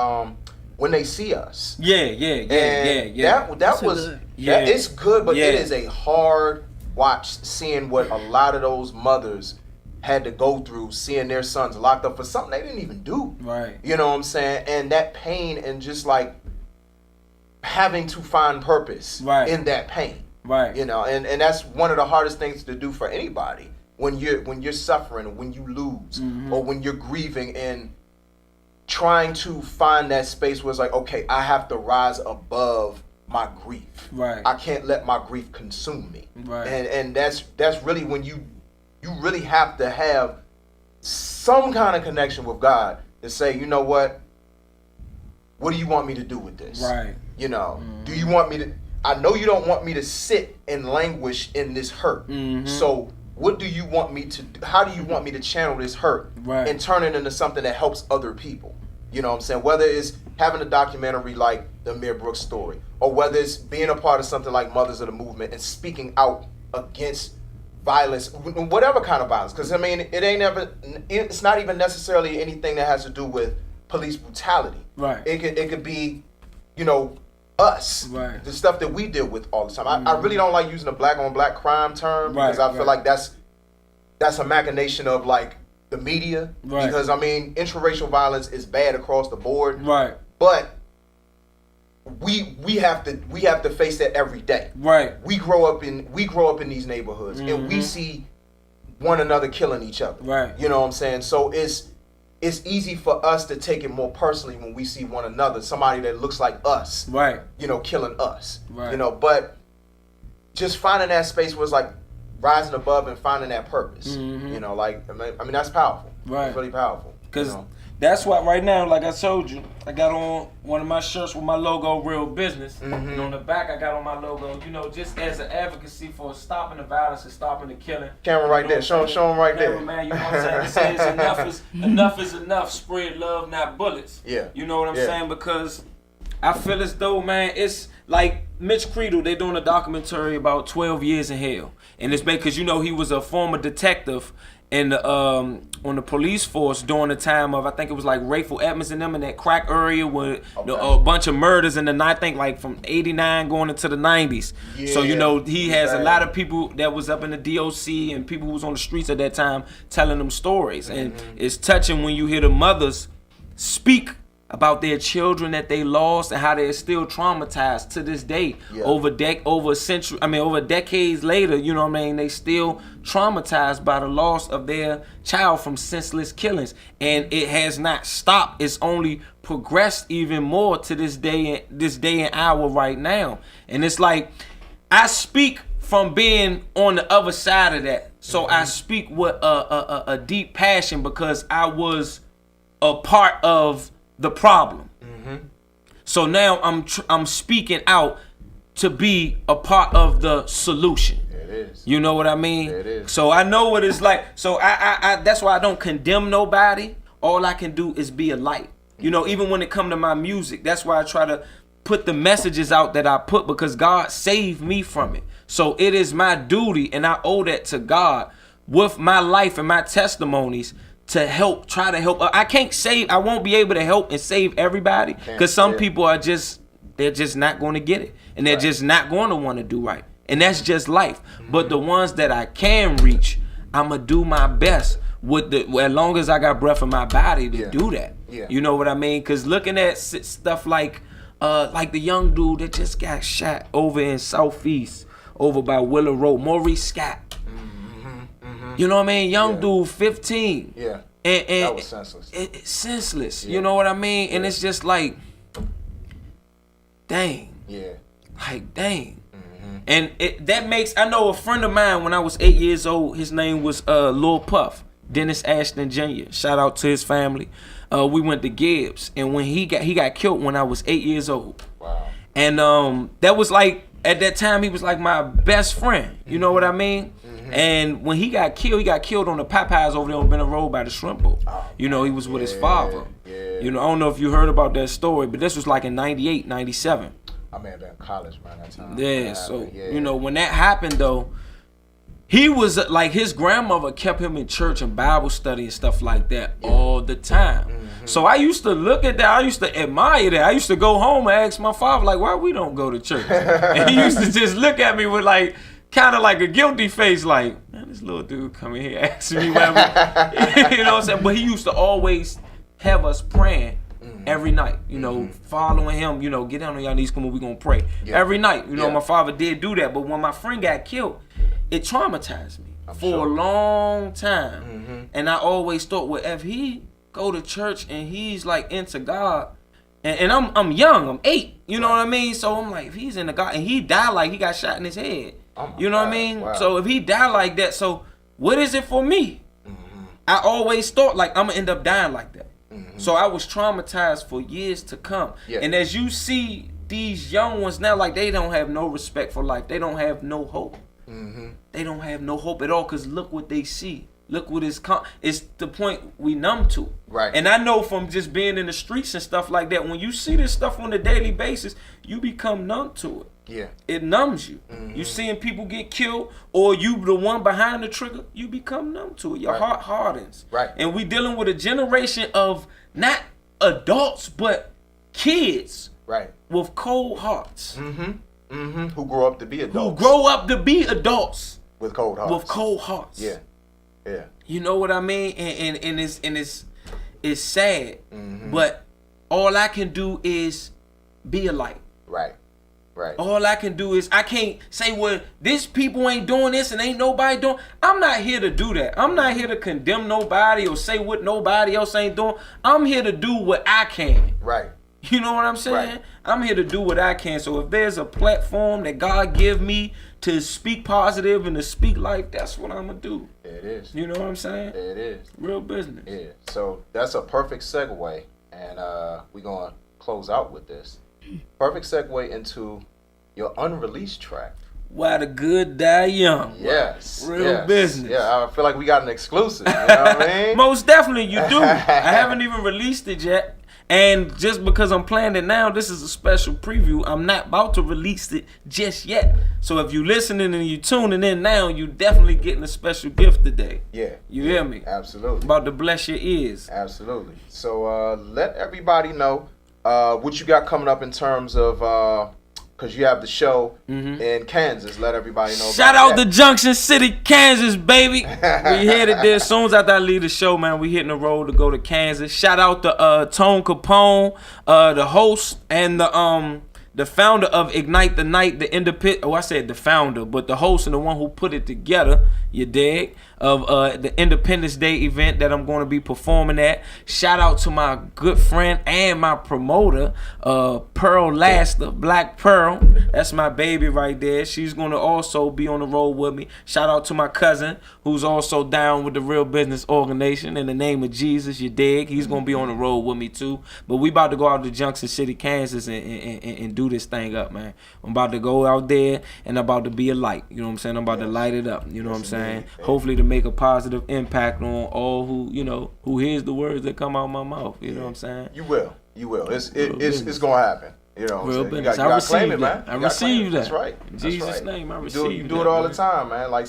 When They See Us. Yeah. That was it's good, but it is a hard watch seeing what a lot of those mothers had to go through, seeing their sons locked up for something they didn't even do. Right. You know what I'm saying? And that pain and just like having to find purpose in that pain. Right. You know, and that's one of the hardest things to do for anybody when you're suffering or when you lose or when you're grieving and trying to find that space where it's like, okay, I have to rise above my grief. Right. I can't let my grief consume me. Right. And that's really when you really have to have some kind of connection with God to say, you know what do you want me to do with this? Right. You know, do you want me to, I know you don't want me to sit and languish in this hurt. So what do you want me to do? How do you want me to channel this hurt and turn it into something that helps other people? You know what I'm saying? Whether it's having a documentary like the Amir Brooks story, or whether it's being a part of something like Mothers of the Movement and speaking out against violence, whatever kind of violence. Because I mean, it's not even necessarily anything that has to do with police brutality. Right. It could be, you know, us. Right. The stuff that we deal with all the time. I really don't like using the black on black crime term because I feel like that's a machination of like the media. Right. Because I mean, interracial violence is bad across the board. Right. But we have to face that every day. Right. We grow up in these neighborhoods and we see one another killing each other. Right. You know what I'm saying? So it's easy for us to take it more personally when we see one another, somebody that looks like us. Right. You know, killing us. Right. You know, but just finding that space was like rising above and finding that purpose. You know, like I mean that's powerful. Right. It's really powerful. Because that's why right now, like I told you, I got on one of my shirts with my logo, Real Business. And on the back, I got on my logo, you know, just as an advocacy for stopping the violence and stopping the killing. Camera right there. Show them right there. Man, you know what I'm saying? It says enough is enough. Spread love, not bullets. Yeah. You know what I'm saying? Because I feel as though, man, it's like Mitch Creedle, they doing a documentary about 12 years in hell. And it's because, you know, he was a former detective in the, on the police force during the time of, I think it was like Rayful Edmonds and them in that crack area with a bunch of murders in the, I think like from 89 going into the 90s. Yeah, so, you know, he has a lot of people that was up in the DOC and people who was on the streets at that time telling them stories. And it's touching when you hear the mothers speak about their children that they lost and how they're still traumatized to this day. Over decades later, you know what I mean, they still traumatized by the loss of their child from senseless killings. And it has not stopped. It's only progressed even more to this day and hour right now. And it's like, I speak from being on the other side of that. So I speak with a deep passion because I was a part of the problem. So now I'm speaking out to be a part of the solution. It is. You know what I mean? It is. So I know what it's like. So I that's why I don't condemn nobody. All I can do is be a light. You know, even when it come to my music, that's why I try to put the messages out that I put because God saved me from it. So it is my duty and I owe that to God with my life and my testimonies to try to help. I won't be able to help and save everybody because some people are they're just not going to get it and they're just not going to want to do right. And that's just life. But the ones that I can reach, I'm going to do my best as long as I got breath in my body to do that. Yeah. You know what I mean? Because looking at stuff like the young dude that just got shot over in Southeast, over by Willow Road, Maurice Scott. You know what I mean? Young dude, 15. Yeah. And that was senseless. It's senseless. You know what I mean? And it's just like, dang. Yeah. Like, dang. And I know a friend of mine when I was 8 years old, his name was Lil Puff, Dennis Ashton Jr. Shout out to his family. We went to Gibbs, and when he got killed when I was 8 years old. Wow. And that was like, at that time, he was like my best friend. You know what I mean? And when he got killed on the Popeyes over there on Benner Road by the shrimp boat. You know, he was with his father. Yeah. You know, I don't know if you heard about that story, but this was like in 98, 97. I may have been in college around that time. Yeah, so, you know, when that happened, though, he was like, his grandmother kept him in church and Bible study and stuff like that all the time. So I used to look at that. I used to admire that. I used to go home and ask my father, like, why we don't go to church? And he used to just look at me with, like, kind of like a guilty face, like, man, this little dude coming here asking me why we, you know what I'm saying? But he used to always have us praying every night, you know, following him, you know, get down on y'all knees, come on, we gonna pray. Every night, you know, my father did do that. But when my friend got killed, it traumatized me for a long time. And I always thought, well, if he go to church and he's like into God, and I'm young, I'm 8, you know what I mean? So I'm like, if he's into God, and he died like he got shot in his head, you know what I mean? Wow. So if he died like that, so what is it for me? I always thought like I'm gonna end up dying like that. So I was traumatized for years to come. And as you see these young ones now, like they don't have no respect for life. They don't have no hope. They don't have no hope at all, because look what they see. Look what it's the point we numb to. And I know from just being in the streets and stuff like that, when you see this stuff on a daily basis, you become numb to it. It numbs you. You seeing people get killed, or you the one behind the trigger, you become numb to it. Your heart hardens. And we dealing with a generation of not adults, but kids with cold hearts. Who grow up to be adults. Who grow up to be adults. With cold hearts. With cold hearts. You know what I mean? And it's sad. But all I can do is be a light. All I can do is, I can't say, well, this people ain't doing this and ain't nobody doing. I'm not here to do that. I'm not here to condemn nobody or say what nobody else ain't doing. I'm here to do what I can. You know what I'm saying? I'm here to do what I can. So if there's a platform that God give me to speak positive and to speak life, that's what I'm going to do. It is. You know what I'm saying? It is. Real business. Yeah. So that's a perfect segue. And we're going to close out with this. Perfect segue into your unreleased track. Why the Good Die Young. Yes. Real business. Yeah, I feel like we got an exclusive. You know what I mean? Most definitely you do. I haven't even released it yet. And just because I'm playing it now, this is a special preview. I'm not about to release it just yet. So if you listening and you tuning in now, you definitely getting a special gift today. You hear me? Absolutely. About to bless your ears. Absolutely. So let everybody know what you got coming up in terms of, because you have the show in Kansas. Let everybody know. Shout out to Junction City, Kansas, baby. We headed there as soon as after I leave the show, man. We hitting the road to go to Kansas. Shout out to Tone Capone, the host, and the founder of Ignite the Night, the independent. Oh, I said the founder, but the host and the one who put it together. You dig? Of the Independence Day event that I'm going to be performing at. Shout out to my good friend and my promoter, Pearl Laster, Black Pearl. That's my baby right there. She's going to also be on the road with me. Shout out to my cousin, who's also down with the Real Business Organization. In the name of Jesus, you dig? He's going to be on the road with me too. But we about to go out to Junction City, Kansas and do this thing up, man. I'm about to go out there and I'm about to be a light. You know what I'm saying? I'm about to light it up. You know what I'm saying? Hopefully to make a positive impact on all who hears the words that come out of my mouth. You know what I'm saying? You will. It's gonna happen. You know what I'm saying? Real You gotta claim it, man. I receive that. That's right. In Jesus' name, I receive that. You do it all the time, man. Like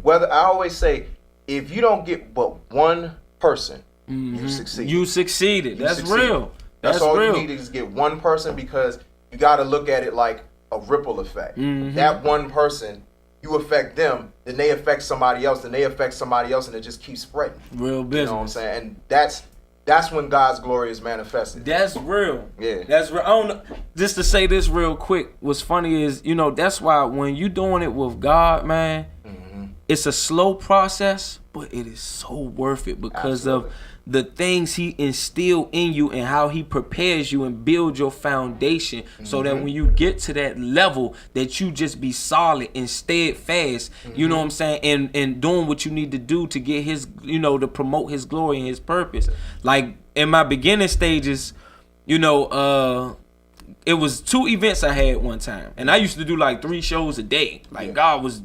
whether I always say, if you don't get but one person, you succeed. You succeeded. That's real. That's all real. You need is get one person, because you got to look at it like a ripple effect. That one person, you affect them, then they affect somebody else, then they affect somebody else, and it just keeps spreading. Real business. You know what I'm saying? And that's when God's glory is manifested. That's real. Yeah. That's real. I don't know, just to say this real quick, what's funny is, that's why when you doing it with God, man, it's a slow process, but it is so worth it because of the things he instilled in you and how he prepares you and builds your foundation so that when you get to that level that you just be solid and steadfast, you know what I'm saying, and doing what you need to do to get his, to promote his glory and his purpose. Like in my beginning stages, it was 2 events I had one time, and I used to do like 3 shows a day. Like God was,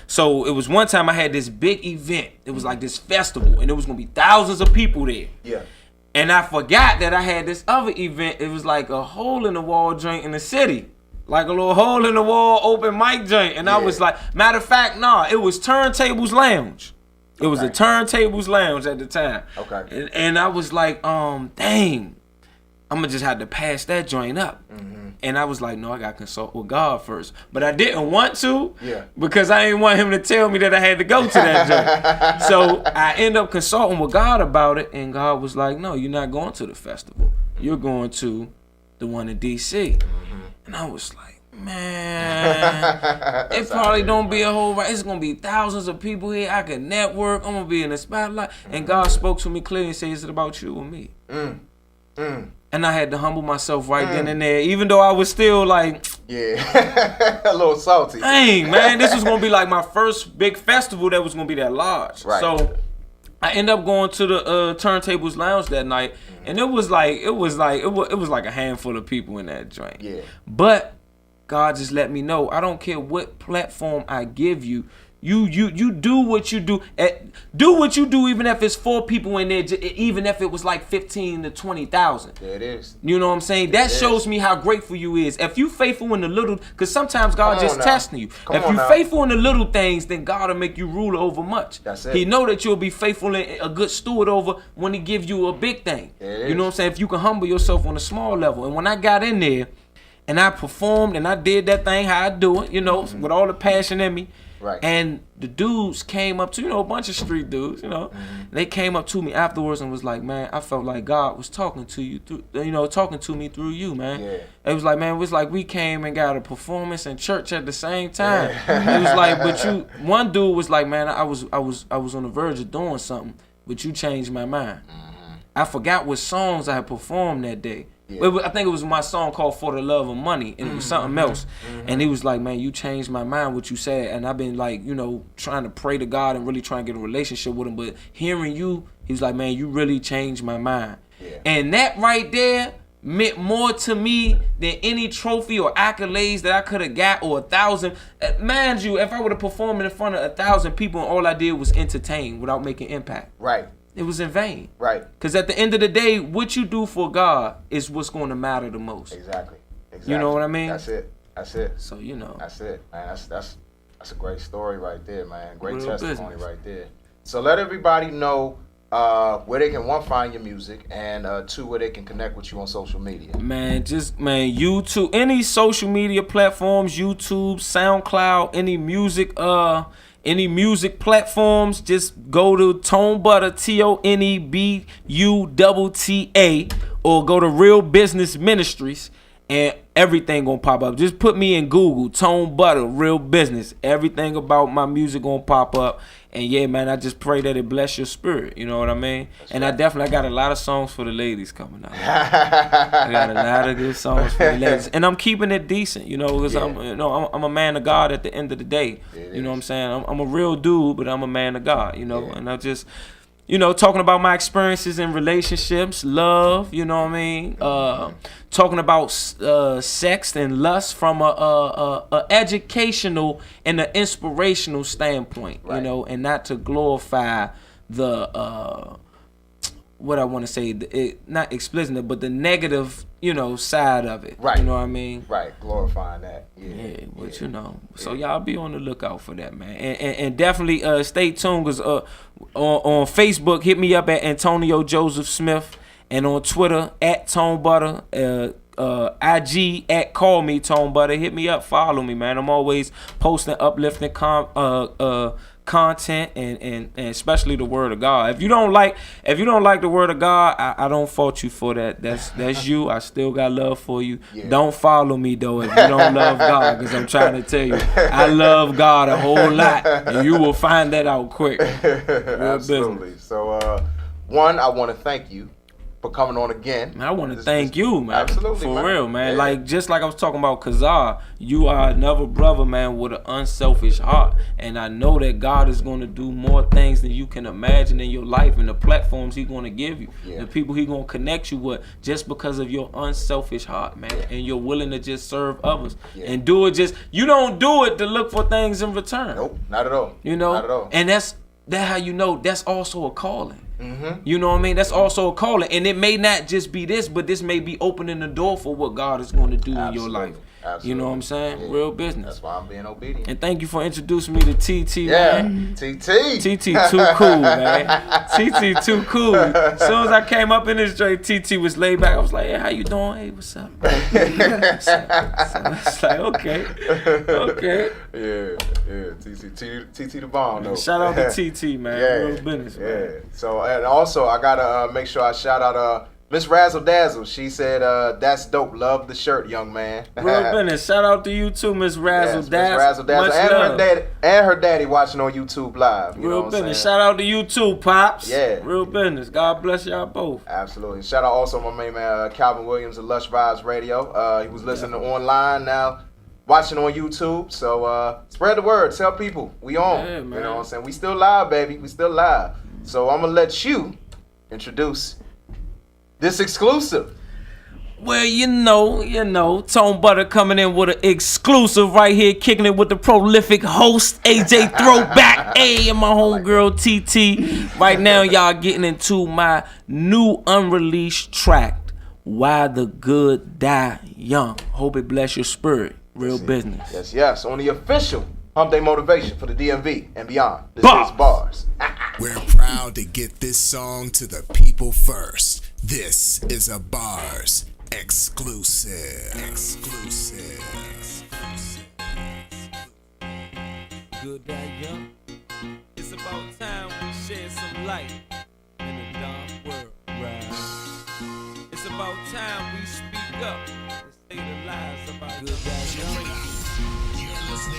So it was one time I had this big event. It was like this festival, and it was gonna be thousands of people there. Yeah. And I forgot that I had this other event. It was like a hole in the wall joint in the city. Like a little hole in the wall open mic joint. And I was like, matter of fact, it was Turntables Lounge. It was a Turntables Lounge at the time. Okay. And I was like, dang, I'm gonna just have to pass that joint up. And I was like, no, I gotta consult with God first. But I didn't want to because I didn't want him to tell me that I had to go to that joint. So I ended up consulting with God about it, and God was like, no, you're not going to the festival. You're going to the one in DC. And I was like, man, it probably don't be a whole right. It's gonna be thousands of people here. I can network. I'm gonna be in the spotlight. And God spoke to me clearly and said, is it about you or me? And I had to humble myself right then and there, even though I was still like, a little salty. Dang, man, this was gonna be like my first big festival that was gonna be that large. Right. So I ended up going to the Turntables Lounge that night, and it was like a handful of people in that joint. Yeah. But God just let me know, I don't care what platform I give you. You do what you do. Do what you do, even if it's 4 people in there. Even if it was like 15 to 20,000. There it is. You know what I'm saying? That shows me how grateful you is. If you faithful in the little, because sometimes God just testing you. If you faithful in the little things, then God will make you ruler over much. That's it. He know that you'll be faithful and a good steward over when He give you a big thing. You know what I'm saying? If you can humble yourself on a small level. And when I got in there, and I performed and I did that thing how I do it, with all the passion in me. Right. And the dudes came up to, a bunch of street dudes, they came up to me afterwards and was like, man, I felt like God was talking to you through, talking to me through you, man. Yeah. It was like, man, it was like we came and got a performance in church at the same time. It was like, one dude was like, man, I was on the verge of doing something, but you changed my mind. I forgot what songs I had performed that day. Yeah. I think it was my song called For the Love of Money, and it was something else. And he was like, man, you changed my mind, what you said. And I've been like, trying to pray to God and really trying to get a relationship with him. But hearing you, he was like, man, you really changed my mind. Yeah. And that right there meant more to me than any trophy or accolades that I could have got, or 1,000. Mind you, if I would have performed in front of 1,000 people and all I did was entertain without making impact. Right. It was in vain. Right. Because at the end of the day, what you do for God is what's going to matter the most. Exactly. You know what I mean? That's it. So, That's it, man. That's a great story right there, man. Great Real testimony business. right there. So let everybody know where they can, 1, find your music, and 2, where they can connect with you on social media. Man, YouTube, any social media platforms, YouTube, SoundCloud, any music platforms, just go to Tone Butta, TONEBUTTA, or go to Real Business Ministries, and everything gonna pop up. Just put me in Google, Tone Butta, Real Business. Everything about my music gonna pop up. And yeah, man, I just pray that it bless your spirit. You know what I mean? That's right. I got a lot of songs for the ladies coming out. I got a lot of good songs for the ladies, and I'm keeping it decent. Because I'm a man of God at the end of the day. You know what I'm saying? I'm a real dude, but I'm a man of God. And I just, talking about my experiences in relationships, love. You know what I mean? Talking about sex and lust from a educational and an inspirational standpoint, right. And not to glorify the what I want to say, not explicit, but the negative, side of it. Right. You know what I mean? Right. Glorifying that. Yeah. But so y'all be on the lookout for that, man, and definitely stay tuned, cause on Facebook, hit me up at Antonio Joseph Smith. And on Twitter, at Tone Butta, IG at Call Me Tone Butta. Hit me up, follow me, man. I'm always posting uplifting content and especially the Word of God. If you don't like the Word of God, I don't fault you for that. That's you. I still got love for you. Yeah. Don't follow me though if you don't love God, because I'm trying to tell you, I love God a whole lot, and you will find that out quick. Absolutely. So, 1, I want to thank you for coming on again. Man, I want to thank you, man. Absolutely, for man. real, man. Yeah. Like just like I was talking about Kazar, you are another brother, man, with an unselfish heart, and I know that God is going to do more things than you can imagine in your life and the platforms He's going to give you, the people He's going to connect you with, just because of your unselfish heart, man, and you're willing to just serve others and do it. You don't do it to look for things in return. Nope, not at all. You know, not at all. And that's how you know that's also a calling. You know what I mean? That's also a calling, and it may not just be this, but this may be opening the door for what God is going to do in your life. Absolutely. You know what I'm saying? Yeah. Real business. That's why I'm being obedient. And thank you for introducing me to TT, man. TT. TT too cool, man. TT too cool. As soon as I came up in this joint, TT was laid back. I was like, hey, how you doing? Hey, what's up? What's up? So it's like, okay. Yeah. TT the bomb, though. Shout out to TT, man. Real business, man. So, and also, I gotta make sure I shout out Miss Razzle Dazzle. She said, that's dope. Love the shirt, young man. Real business. Shout out to you too, Miss Razzle Dazzle. Miss Razzle Dazzle. And her daddy watching on YouTube Live. You Real know business. Shout out to you too, Pops. Yeah. Real business. God bless y'all both. Absolutely. Shout out also my main man, Calvin Williams of Lush Vibes Radio. He was listening online, now watching on YouTube. So spread the word. Tell people. We on. Yeah, man. You know what I'm saying? We still live, baby. We still live. So I'm going to let you introduce this exclusive. Well, you know, Tone Butter coming in with an exclusive right here, kicking it with the prolific host, AJ Throwback, and my homegirl, TT. Right now, y'all getting into my new unreleased track, Why the Good Die Young. Hope it bless your spirit. Real business. Yes. On the official Hump Day Motivation for the DMV and beyond. This is Bars. We're proud to get this song to the people first. This is a Bars exclusive. Good Die Young. It's about time we shed some light in a dark world. Right. It's about time we speak up and say the lies about Good Die Young.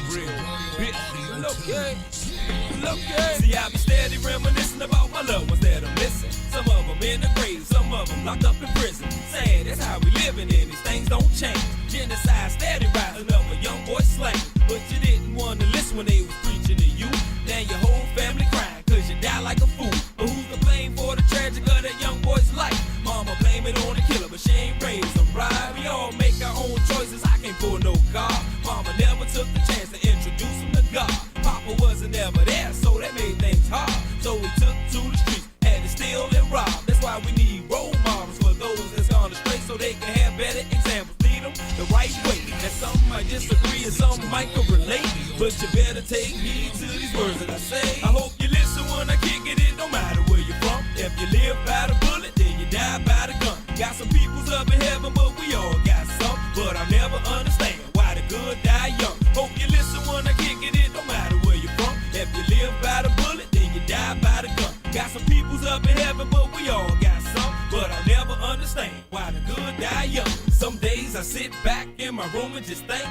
Real bitch, look good. See, I be steady reminiscing about my loved ones that I'm missing. Some of them in the grave, some of them locked up in prison. Sad, that's how we living, and these things don't change. Genocide steady rising up, a young boy slain. But you didn't want to listen when they was preaching to you. Now your whole family crying, cause you died like a fool. But who's to blame for the tragic of that young boy's life? Mama blame it on the killer, but she ain't raised him right. We all make our own choices, I can't pull no God. Mama never took the chance to introduce him to God. Papa wasn't ever there, so that made things hard. So we took to the streets, had to steal and rob. That's why we need role models for those that's gone astray, so they can have better examples. Lead them the right way. That's something I disagree and something might can relate. But you better take heed to these words that I say. I hope you listen when I kick it, it don't matter where you're from. If you live by the bullet, then you die by the gun. Got some people's up in heaven, but we all got some. But I'll never understand why the good die young. Hope you listen when I kick it, it don't matter where you're from. If you live by the bullet, then you die by the gun. Got some people's up in heaven, but we all got some. But I'll never understand why the good die young. Some days I sit back in my room and just think,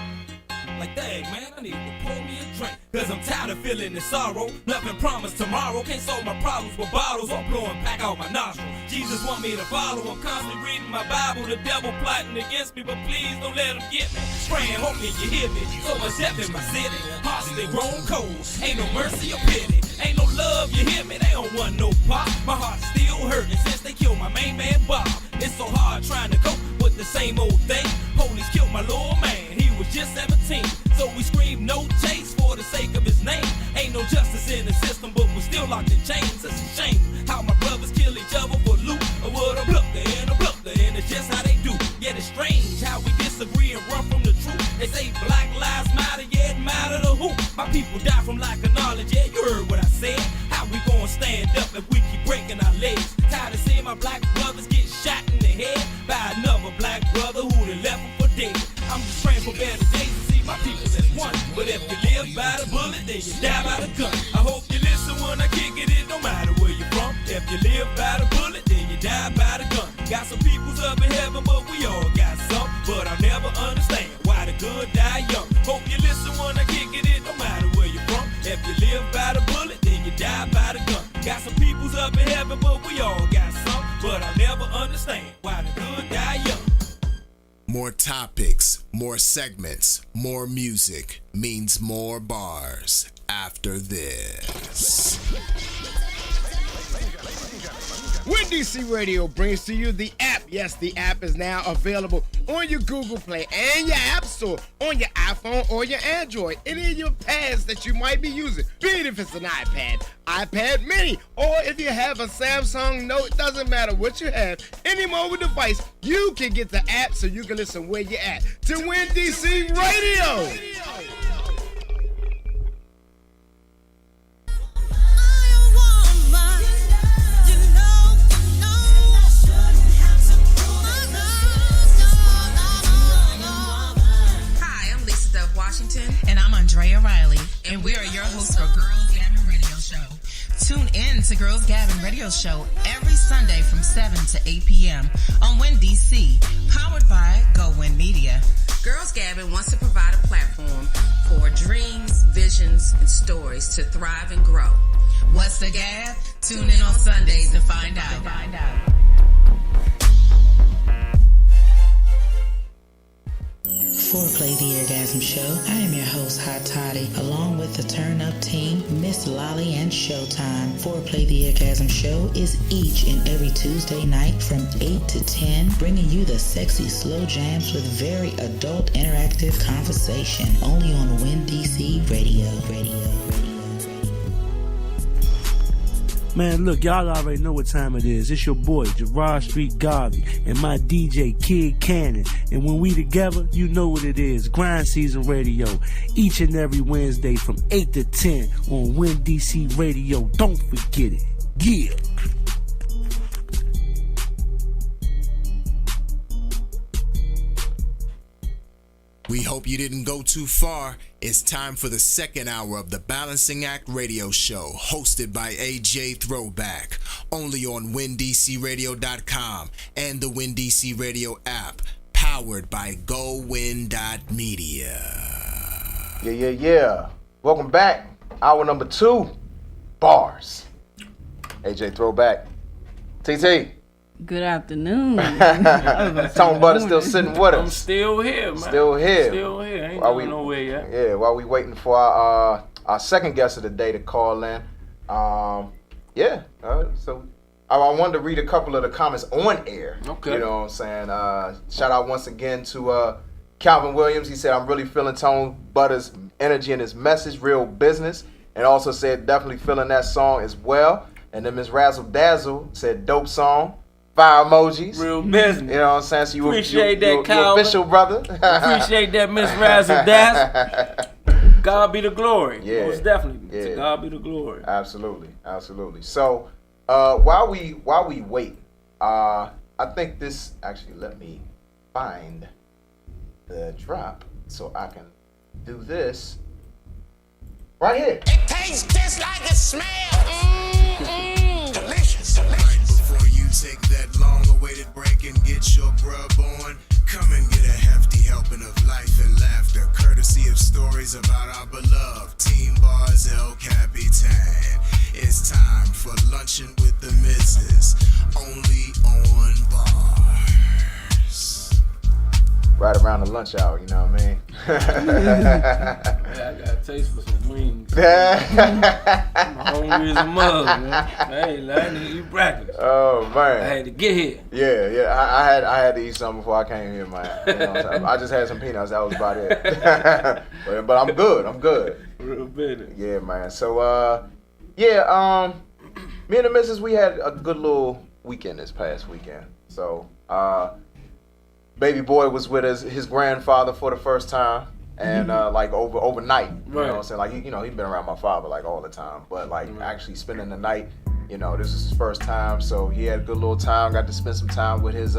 like, dang, man, I need to pour me a drink. Cause I'm tired of feeling the sorrow. Nothing promised tomorrow. Can't solve my problems with bottles or blowing pack out my nostril. Jesus want me to follow. I'm constantly reading my Bible. The devil plotting against me, but please don't let him get me. Praying, hoping you hear me. So much death in my city. Hearts they grown cold. Ain't no mercy or pity. Ain't no love, you hear me? They don't want no pop. My heart's still hurting since they killed my main man Bob. It's so hard trying to cope with the same old thing. Police killed my little man. He was just 17. So we scream no chase for the sake of his name. Ain't no justice in the system, but we're still locked in chains. It's a shame how my brothers kill each other for loot. Or what a blunder and it's just how they do. Yet it's strange how we disagree and run from the truth. They say black lives matter, yeah, it matter to who? My people die from lack of knowledge, yeah, you heard what I said. How we gonna stand up if we keep breaking our legs? Tired of seeing my black brothers get shot in the head by another black brother who done left them for dead. I'm just praying for better days to see my people as one. But if you live by the bullet, then you die by the gun. I hope you listen when I kick it, it don't matter where you're from. If you live by the bullet, then you die by the gun. Got some people's up in heaven, but we all got some. But I'll never understand why the good die young. Hope you listen when I kick it, it don't matter where you're from. If you live by the bullet, then you die by the gun. Got some people's up in heaven, but we all got some. But I'll never understand More topics, more segments, more music means more bars after this. When DC Radio brings to you the app. Yes, the app is now available on your Google Play and your App Store, on your iPhone or your Android, any of your pads that you might be using. Be it if it's an iPad, iPad mini, or if you have a Samsung Note, doesn't matter what you have, any mobile device, you can get the app so you can listen where you're at to Win DC Radio. And I'm Andrea Riley, and we are your hosts for Girls Gabbing Radio Show. Tune in to Girls Gabbing Radio Show every Sunday from 7 to 8 p.m. on Win DC, powered by Go Win Media. Girls Gabbing wants to provide a platform for dreams, visions, and stories to thrive and grow. What's the gab? Tune in on Sundays to find out. Foreplay the Orgasm Show. I am your host, Hot Toddy, along with the Turn Up team, Miss Lolly and Showtime. Foreplay the Orgasm Show is each and every Tuesday night from 8 to 10, bringing you the sexy slow jams with very adult interactive conversation, only on Win DC Radio. Man, look, y'all already know what time it is. It's your boy, Gerard Street Garvey, and my DJ, Kid Cannon. And when we together, you know what it is. Grind Season Radio, each and every Wednesday from 8 to 10 on Win DC Radio. Don't forget it. Yeah. We hope you didn't go too far. It's time for the second hour of the Balancing Act Radio Show, hosted by AJ Throwback, only on WinDCRadio.com and the WinDC Radio app, powered by GoWin.media. Yeah. Welcome back. Hour number 2, bars. AJ Throwback. TT. Good afternoon. Tone Butter still sitting with us. I'm still here, man. Still here. Ain't going nowhere yet. Yeah, while we waiting for our second guest of the day to call in. So I wanted to read a couple of the comments on air. Okay. You know what I'm saying? Shout out once again to Calvin Williams. He said, I'm really feeling Tone Butter's energy and his message, real business. And also said, definitely feeling that song as well. And then Miss Razzle Dazzle said, dope song. 5 emojis. Real business. You know what I'm saying? So appreciate that, you Calvin. official, brother. Appreciate that, Miss Razzle Dazzle. God be the glory. Yeah. Most definitely. Yeah. To God be the glory. Absolutely. So while we wait, I think this actually, let me find the drop so I can do this right here. It tastes just like it smells. Delicious. Before you take that long-awaited break and get your grub on, come and get a hefty helping of life and laughter, courtesy of stories about our beloved Team Bars El Capitan. It's time for luncheon with the missus, only on bars. Right around the lunch hour, you know what I mean? Yeah, I got a taste for some wings. I'm hungry as a mug, man. Hey, I need to eat breakfast. Oh man, I had to get here. Yeah. I had to eat something before I came here, man. You know what I'm saying? I just had some peanuts. That was about it. but I'm good. Real bitter. Yeah, man. So me and the missus, we had a good little weekend this past weekend. So baby boy was with his grandfather for the first time. And like overnight, you know what I'm saying? Like he'd been around my father like all the time, but like actually spending the night, this is his first time, so he had a good little time. Got to spend some time with his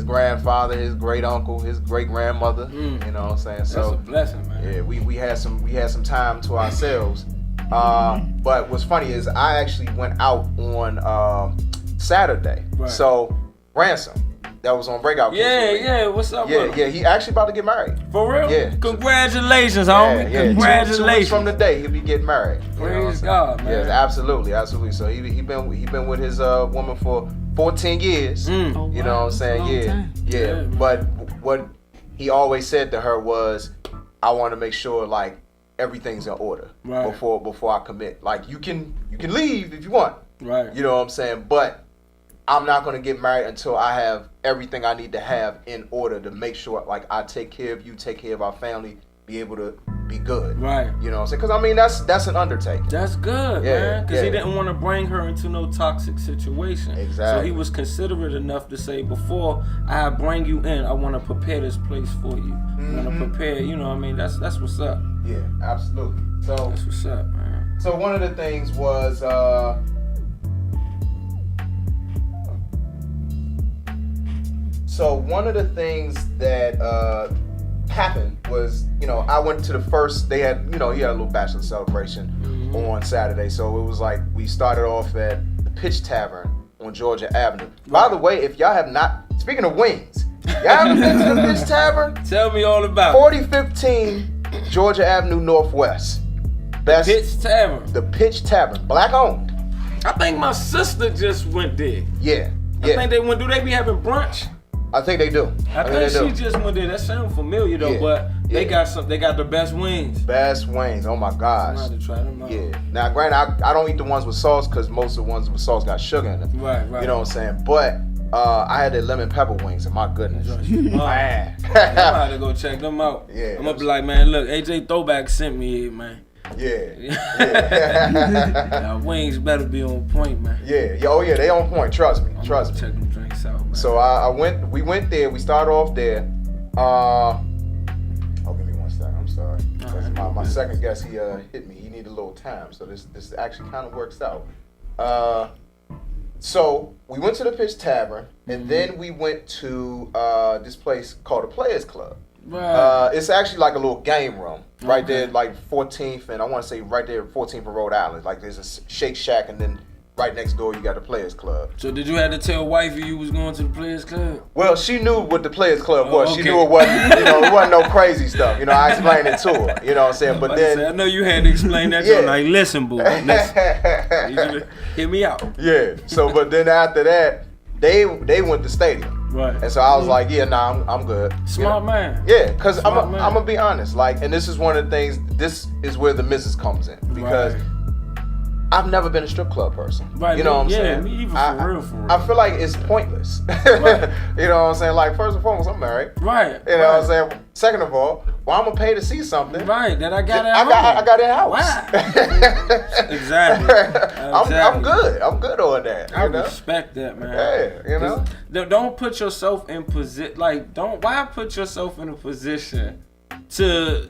grandfather, his great uncle, his great grandmother. You know what I'm saying? That's a blessing, man. Yeah, we had some time to ourselves. But what's funny is I actually went out on Saturday. Right. So Ransom, that was on Breakout. Yeah. What's up? Yeah. He actually about to get married. For real? Yeah. Congratulations, homie. Yeah. Congratulations. 2 weeks from today, he'll be getting married. Praise God, man. Yeah, absolutely. So he been with his woman for 14 years. You know what I'm saying? Yeah. But what he always said to her was, I want to make sure like everything's in order before I commit. Like you can leave if you want. Right. You know what I'm saying? But I'm not going to get married until I have everything I need to have in order to make sure like I take care of you, take care of our family, be able to be good. Right. You know what I'm saying? Because I mean that's an undertaking. That's good, man. Because he didn't want to bring her into no toxic situation. Exactly. So he was considerate enough to say, before I bring you in, I want to prepare this place for you. I want to prepare. You know what I mean? That's what's up. Yeah, absolutely. So that's what's up, man. So one of the things was that happened was, you know, I went to the first, they had, you know, he had a little bachelor celebration on Saturday. So it was like, we started off at the Pitch Tavern on Georgia Avenue. By the way, if y'all have not, speaking of wings, y'all haven't been to the Pitch Tavern? Tell me all about 4015 Georgia Avenue Northwest. Best Pitch Tavern. The Pitch Tavern, black owned. I think my sister just went there. Yeah. I think they went, do they be having brunch? I think they do. I think she just went there. That sounds familiar though, but they got the best wings. Best wings. Oh my gosh. I'm going to try them out. Yeah. Now, granted, I don't eat the ones with sauce because most of the ones with sauce got sugar in them. Right. You know what I'm saying? But I had the lemon pepper wings, and my goodness, man. I'm about to go check them out. Yeah. I'm gonna be like, man, look, AJ Throwback sent me here, man. Yeah. Wings better be on point, man. Yeah. Oh yeah, they on point. Trust me. Trust me. Check them drinks out, man. So we went there. We started off there. Oh, give me 1 second. I'm sorry. My second guest, he hit me. He needed a little time, so this actually kind of works out. So we went to the Pitch Tavern, and then we went to this place called the Players Club. Right. It's actually like a little game room right there, like 14th, and I want to say right there, 14th and Rhode Island. Like there's a Shake Shack, and then right next door you got the Players Club. So did you have to tell wifey you was going to the Players Club? Well, she knew what the Players Club was. Okay. She knew it wasn't, you know, it wasn't no crazy stuff. You know, I explained it to her. You know what I'm saying? But then I know you had to explain that to her. Like, listen, boo, listen. Hear me out. Yeah. So, but then after that, they went to stadium. Right. And so I was like, yeah, nah, I'm good. Smart man. Yeah, because I'm gonna be honest. Like, and this is one of the things. This is where the missus comes in because I've never been a strip club person. Right. You know what I'm saying? Yeah, me even for real. I feel like it's pointless. Right. You know what I'm saying? Like, first and foremost, I'm married. Right. You know what I'm saying? Second of all, I'm gonna pay to see something. Right. That I got at home. I got it house. Wow. Exactly. I'm good. I'm good on that. I respect that, man. Yeah. You know. Don't put yourself in position. Like, why put yourself in a position to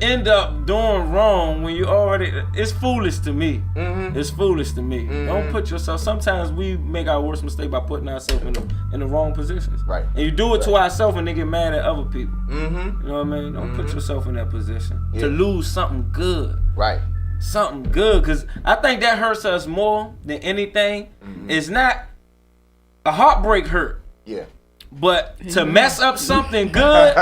end up doing wrong when you already, it's foolish to me. It's foolish to me. Don't put yourself, sometimes we make our worst mistake by putting ourselves in the wrong positions. Right. And you do it to ourselves and they get mad at other people. You know what I mean? Don't put yourself in that position to lose something good. Right. Something good, because I think that hurts us more than anything. It's not a heartbreak hurt. Yeah. But to mess up something good,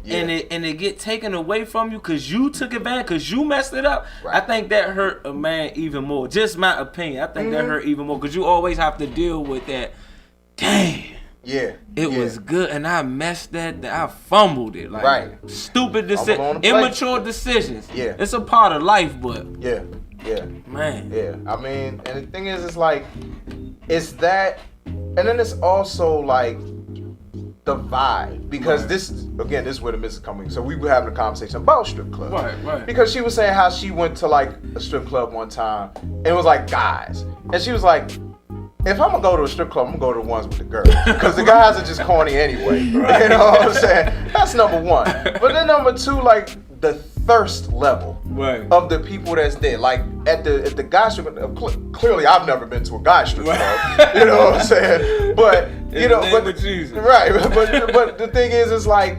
and it get taken away from you because you took advantage, because you messed it up, I think that hurt a man even more. Just my opinion. I think that hurt even more because you always have to deal with that. Damn. Yeah. It was good and I messed that. I fumbled it. Like stupid decisions, immature decisions. Yeah. It's a part of life, but yeah. Man. Yeah. I mean, and the thing is, it's like, it's that. And then it's also like the vibe, because this is where the missus coming. So we were having a conversation about strip clubs. Right. Because she was saying how she went to like a strip club one time and it was like guys. And she was like, if I'm gonna go to a strip club, I'm gonna go to the ones with the girls. Because the guys are just corny anyway. You know what I'm saying? That's number one. But then number two, like the thirst level of the people that's there. Like at the guy strip club, clearly I've never been to a guy strip club. You know what I'm saying? But you know, but the thing is, it's like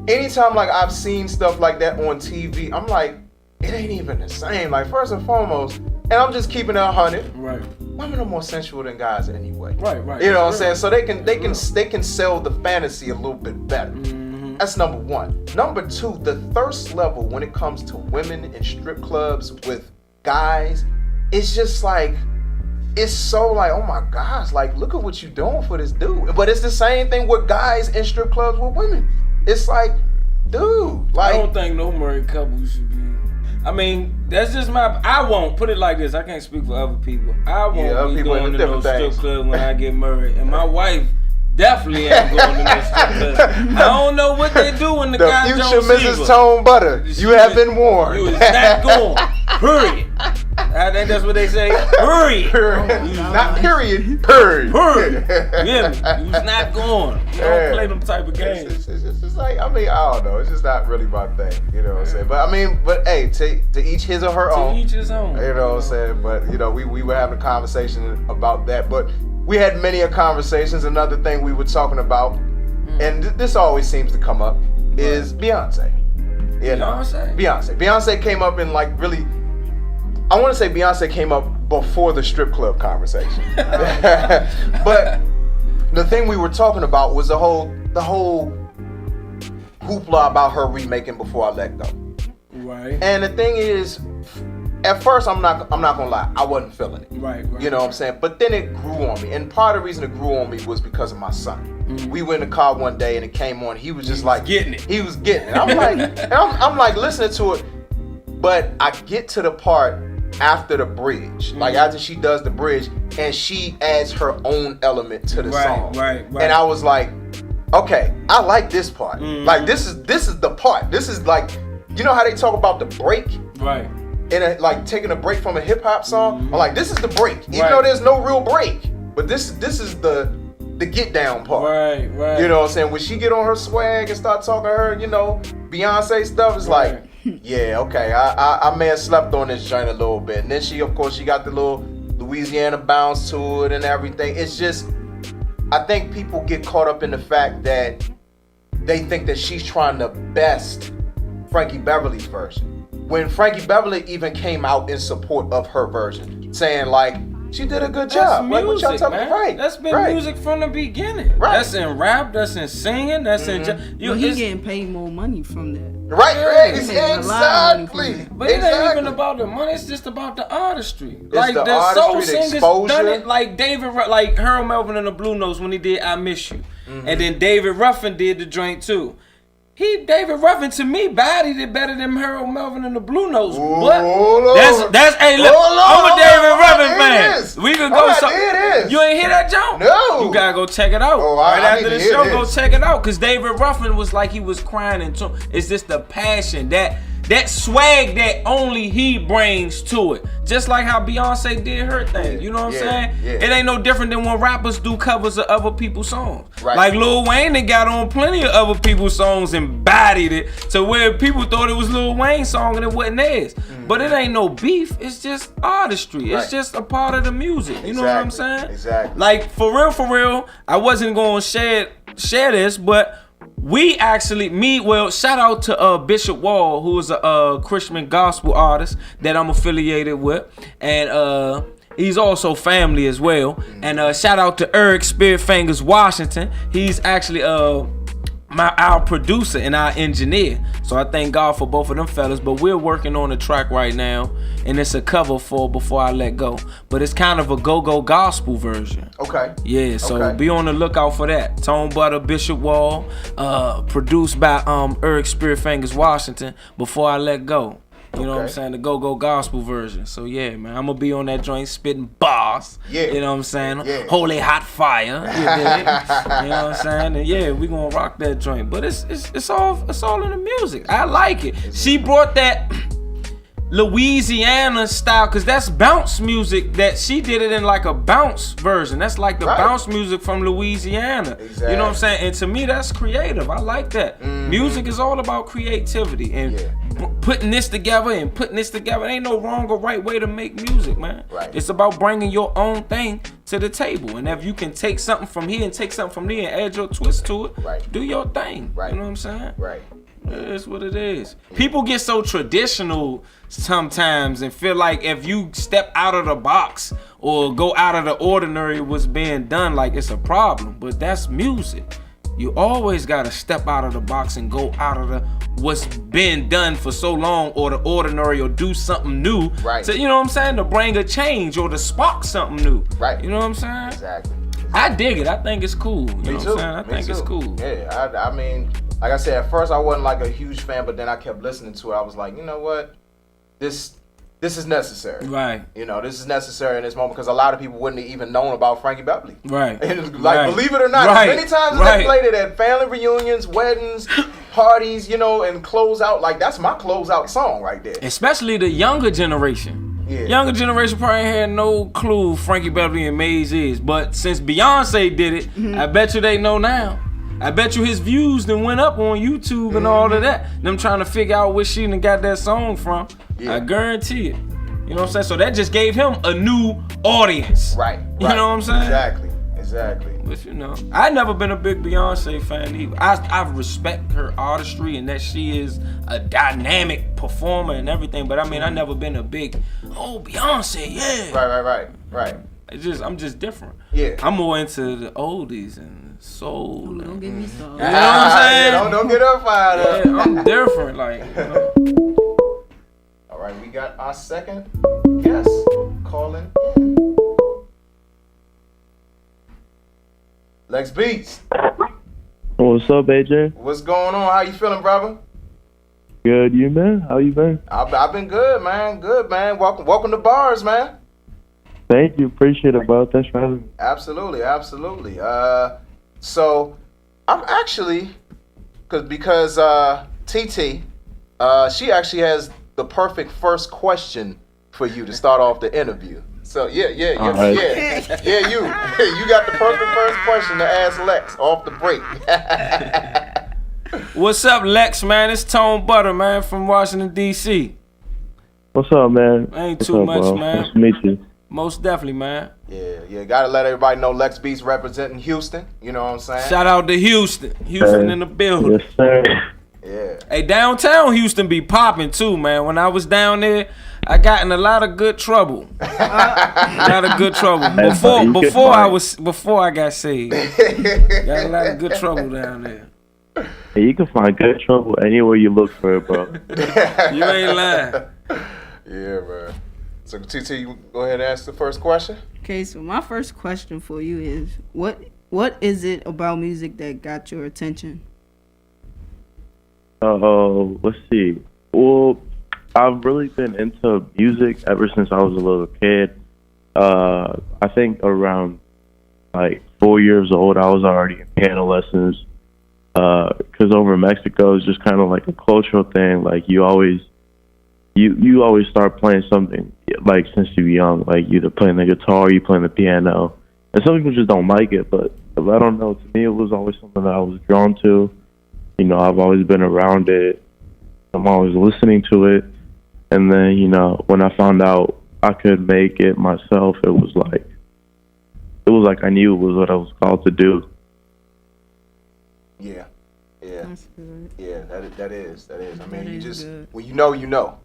anytime like I've seen stuff like that on TV, I'm like, it ain't even the same. Like, first and foremost, and I'm just keeping it 100. Right. Women are more sensual than guys anyway. Right. You know what I'm saying? So they can sell the fantasy a little bit better. That's number one. Number two, the thirst level when it comes to women in strip clubs with guys, it's just like it's so like, oh my gosh, like look at what you doing for this dude. But it's the same thing with guys in strip clubs with women. It's like, dude, like I don't think no married couple should be. I mean, that's just I won't put it like this. I can't speak for other people. I won't be going to no strip club when I get married, and my wife definitely ain't going to no strip club. I don't know what they do in the guy future Jones Mrs. Tone Butter. You have been warned. You is not going. Period. I think that's what they say. Period. Not period. Period. Period. Yeah, you was not going. You don't play them type of games. It's just like, I mean, I don't know. It's just not really my thing. You know what I'm saying? But I mean, hey, to each his or her own. To each his own. You know what I'm saying? But you know, we were having a conversation about that. But we had many a conversations. Another thing we were talking about, and this always seems to come up, is Beyonce. You know, Beyonce came up in like really. I want to say Beyonce came up before the strip club conversation. But the thing we were talking about was the whole hoopla about her remaking Before I Let Go. Right. And the thing is, at first I'm not gonna lie, I wasn't feeling it. Right. You know what I'm saying? But then it grew on me. And part of the reason it grew on me was because of my son. We went in the car one day and it came on. He was just like getting it. He was getting it. I'm like, I'm like listening to it. But I get to the part after the bridge, like after she does the bridge, and she adds her own element to the song. Right. And I was like, okay, I like this part. Like this is the part. This is like, you know how they talk about the break? Right. And like taking a break from a hip hop song. I'm like, this is the break, even though there's no real break. But this is the get down part. Right. You know what I'm saying? When she get on her swag and start talking to her, you know, Beyonce stuff, it's like, yeah, okay, I may have slept on this joint a little bit. And then she got the little Louisiana bounce to it and everything. It's just, I think people get caught up in the fact that they think that she's trying to best Frankie Beverly's version. When Frankie Beverly even came out in support of her version, saying like, she did a good job. That's like music, what y'all man. Right. That's been music from the beginning. Right. That's in rap. That's in singing. That's in. He getting paid more money from that. Right. Exactly. But it ain't even about the money. It's just about the artistry. It's like the soul artistry, the singers exposure. done it. Like like Harold Melvin and the Blue Notes when he did "I Miss You," and then David Ruffin did the joint too. David Ruffin to me bodied it better than Harold Melvin and the Blue Notes. But that's hey look, I'm a David Ruffin fan. We could go you ain't hear that joke? No. You gotta go check it out. Right after the show, go check it out. Cause David Ruffin was like he was crying and it's just the passion, that swag that only he brings to it. Just like how Beyonce did her thing. You know what I'm saying? Yeah. It ain't no different than when rappers do covers of other people's songs. Right. Like Lil Wayne, they got on plenty of other people's songs and bodied it to where people thought it was Lil Wayne's song and it wasn't theirs. But it ain't no beef. It's just artistry. It's just a part of the music. You know what I'm saying? Exactly. Like for real, I wasn't gonna share this, but we actually shout out to Bishop Wall, who is a Christian gospel artist that I'm affiliated with, and he's also family as well. And shout out to Eric Spearfingers Washington. He's actually our producer and our engineer. So I thank God for both of them fellas. But we're working on a track right now, and it's a cover for Before I Let Go. But it's kind of a go-go gospel version. Okay. Yeah, so be on the lookout for that. Tone Butter, Bishop Wall, produced by Eric Spearfingers Washington, Before I Let Go. You know what I'm saying? The go-go gospel version. So yeah, man, I'm gonna be on that joint spitting bars. Yeah. You know what I'm saying? Yeah. Holy hot fire. You know what I'm saying? And yeah, we gonna rock that joint. But it's all in the music. I like it. She brought that Louisiana style, cause that's bounce music. That she did it in like a bounce version. That's like the bounce music from Louisiana. Exactly. You know what I'm saying? And to me, that's creative. I like that. Music is all about creativity and putting this together and putting this together. Ain't no wrong or right way to make music, man. Right. It's about bringing your own thing to the table. And if you can take something from here and take something from there and add your twist to it, do your thing. Right. You know what I'm saying? Right. It's what it is. People get so traditional sometimes and feel like if you step out of the box or go out of the ordinary what's being done, like it's a problem. But that's music. You always gotta step out of the box and go out of the what's been done for so long, or the ordinary, or do something new. Right. So, you know what I'm saying? To bring a change or to spark something new. Right. You know what I'm saying? Exactly. I dig it. I think it's cool. You know what I'm saying? I think it's cool. Yeah, I mean, like I said, at first I wasn't like a huge fan, but then I kept listening to it. I was like, you know what? This is necessary. Right. You know, this is necessary in this moment because a lot of people wouldn't have even known about Frankie Beverly. Right. And like, believe it or not, many times they played it at family reunions, weddings, parties, you know, and close out. Like, that's my closeout song right there. Especially the younger generation. Yeah. Younger generation probably had no clue who Frankie Beverly and Maze is. But since Beyonce did it, I bet you they know now. I bet you his views then went up on YouTube and all of that. Them trying to figure out where she done got that song from. I guarantee it. You know what I'm saying? So that just gave him a new audience. Right. You know what I'm saying? Exactly. But you know, I never been a big Beyonce fan either. I respect her artistry and that she is a dynamic performer and everything. But I mean, I never been a big, Beyonce, yeah. Right. I'm just different. Yeah. I'm more into the oldies and soul. Don't get me started. You know what I'm saying? Yeah, don't get her fired up. Yeah, I'm different, like. You know. All right, we got our second guest calling in. Lex Beatz. What's up, AJ? What's going on? How you feeling, brother? Good, you man? How you been? I've been good, man. Good, man. Welcome to Bars, man. Thank you, appreciate it, bro. Thanks for having me. Absolutely. So I'm actually because TT, she actually has the perfect first question for you to start off the interview. So you. You got the perfect first question to ask Lex off the break. What's up, Lex, man? It's Tone Butta, man, from Washington, D.C. What's up, man? Ain't What's too up, much, bro? man. Nice to meet you. Most definitely, man. Yeah, gotta let everybody know Lex Beatz representing Houston. You know what I'm saying? Shout out to Houston. Houston in the building. Yes, sir. Yeah. Hey, downtown Houston be popping too, man. When I was down there, I got in a lot of good trouble. Before I got saved. Got a lot of good trouble down there. Hey, you can find good trouble anywhere you look for it, bro. You ain't lying. Yeah, man. So, TT, you go ahead and ask the first question. Okay, so my first question for you is, what is it about music that got your attention? Let's see. Well, I've really been into music ever since I was a little kid. I think around like 4 years old, I was already in piano lessons. Because over in Mexico, it's just kind of like a cultural thing. Like you always start playing something like since you're young, like either playing the guitar, or you playing the piano. And some people just don't like it, but I don't know. To me, it was always something that I was drawn to. You know, I've always been around it. I'm always listening to it. And then, you know, when I found out I could make it myself, it was like I knew it was what I was called to do. Yeah. That's good. Yeah, that is. I mean, That you is just good. when you know. You know.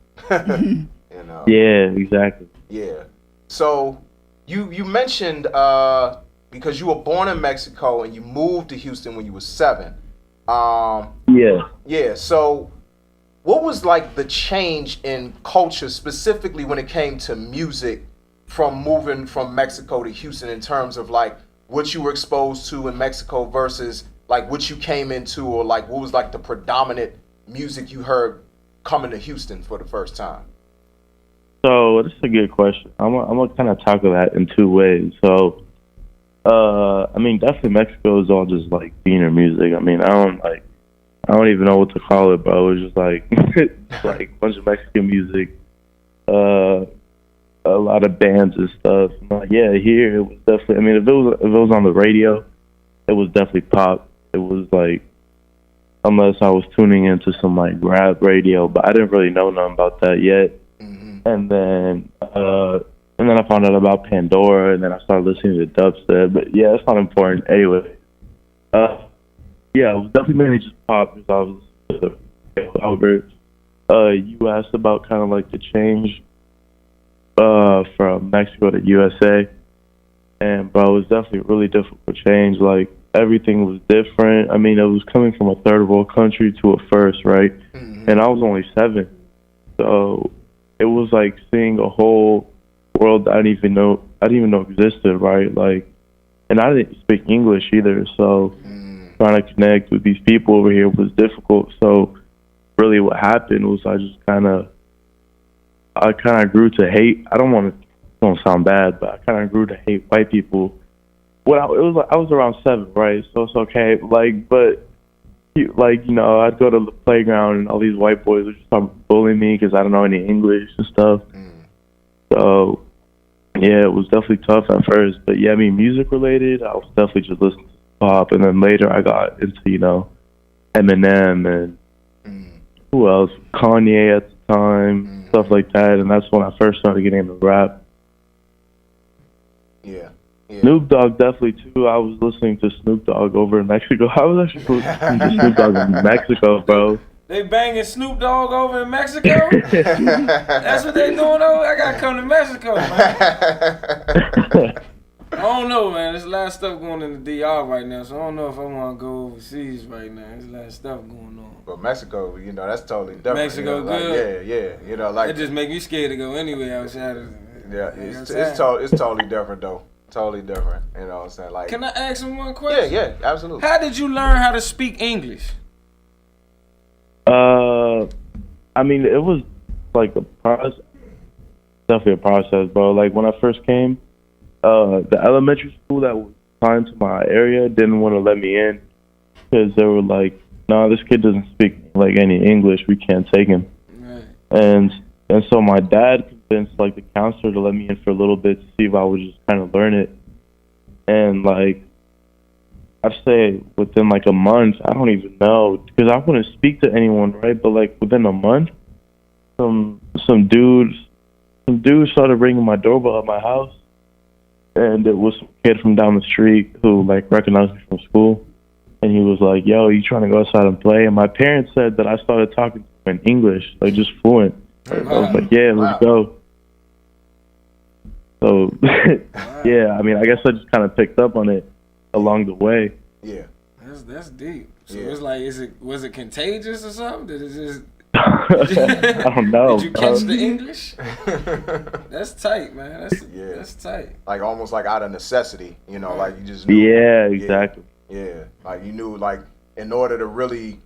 Yeah, exactly. Yeah. So you mentioned because you were born in Mexico and you moved to Houston when you were 7. Yeah. Yeah. So what was like the change in culture specifically when it came to music from moving from Mexico to Houston in terms of like what you were exposed to in Mexico versus like what you came into, or like what was like the predominant music you heard coming to Houston for the first time? So this is a good question. I'm gonna kind of tackle that in 2 ways. So, I mean, definitely Mexico is all just like theater music. I mean, I don't even know what to call it, bro. It was just like like a bunch of Mexican music, a lot of bands and stuff. But yeah, here it was definitely. I mean, if it was on the radio, it was definitely pop. It was like, unless I was tuning into some like rap radio, but I didn't really know nothing about that yet. And then I found out about Pandora, and then I started listening to dubstep. But yeah, it's not important anyway. Yeah, it was definitely mainly just pop because I was Albert. You asked about kind of like the change from Mexico to USA, and bro, it was definitely a really difficult change. Like everything was different. I mean, it was coming from a third world country to a first, right? And I was only 7, so it was like seeing a whole world that I didn't even know existed, right? Like, and I didn't speak English either, so trying to connect with these people over here was difficult. So really, what happened was I kind of grew to hate. I don't sound bad, but I kind of grew to hate white people. Well, I was around 7, right? So it's okay. Like, but I'd go to the playground and all these white boys would just start bullying me because I don't know any English and stuff. So yeah, it was definitely tough at first. But yeah, I mean, music related, I was definitely just listening to pop, and then later I got into Eminem and who else? Kanye at the time, stuff like that, and that's when I first started getting into rap. Yeah. Snoop Dogg definitely too. I was listening to Snoop Dogg over in Mexico. I was actually listening to Snoop Dogg in Mexico, bro. They banging Snoop Dogg over in Mexico? That's what they doing over? I gotta come to Mexico, man. I don't know, man. There's a lot of stuff going in the DR right now, so I don't know if I want to go overseas right now. There's a lot of stuff going on. But Mexico, that's totally different. Mexico good? Yeah. It just make me scared to go anywhere outside of. Yeah, it's totally different though. Totally different. You know what I'm saying? Like, can I ask him one question? Yeah, absolutely. How did you learn how to speak English? I mean, it was like a process. Definitely a process, bro. Like when I first came, the elementary school that was assigned to my area didn't want to let me in because they were like, "No, this kid doesn't speak like any English. We can't take him." Right. And so my dad convinced like the counselor to let me in for a little bit to see if I would just kind of learn it. And like, I'd say within like a month, I don't even know, because I wouldn't speak to anyone, right? But like within a month, some dude started ringing my doorbell at my house, and it was some kid from down the street who like recognized me from school, and he was like, "Yo, you trying to go outside and play?" And my parents said that I started talking to him in English, like just fluent. I was like, "Yeah, let's go." So yeah, I mean, I guess I just kind of picked up on it along the way. Yeah, that's deep. So it's like, was it contagious or something? Did it just? I don't know. Did you catch the English? That's tight, man. That's tight. Like almost like out of necessity, like you just knew. Yeah, exactly. Yeah, like you knew, like in order to really,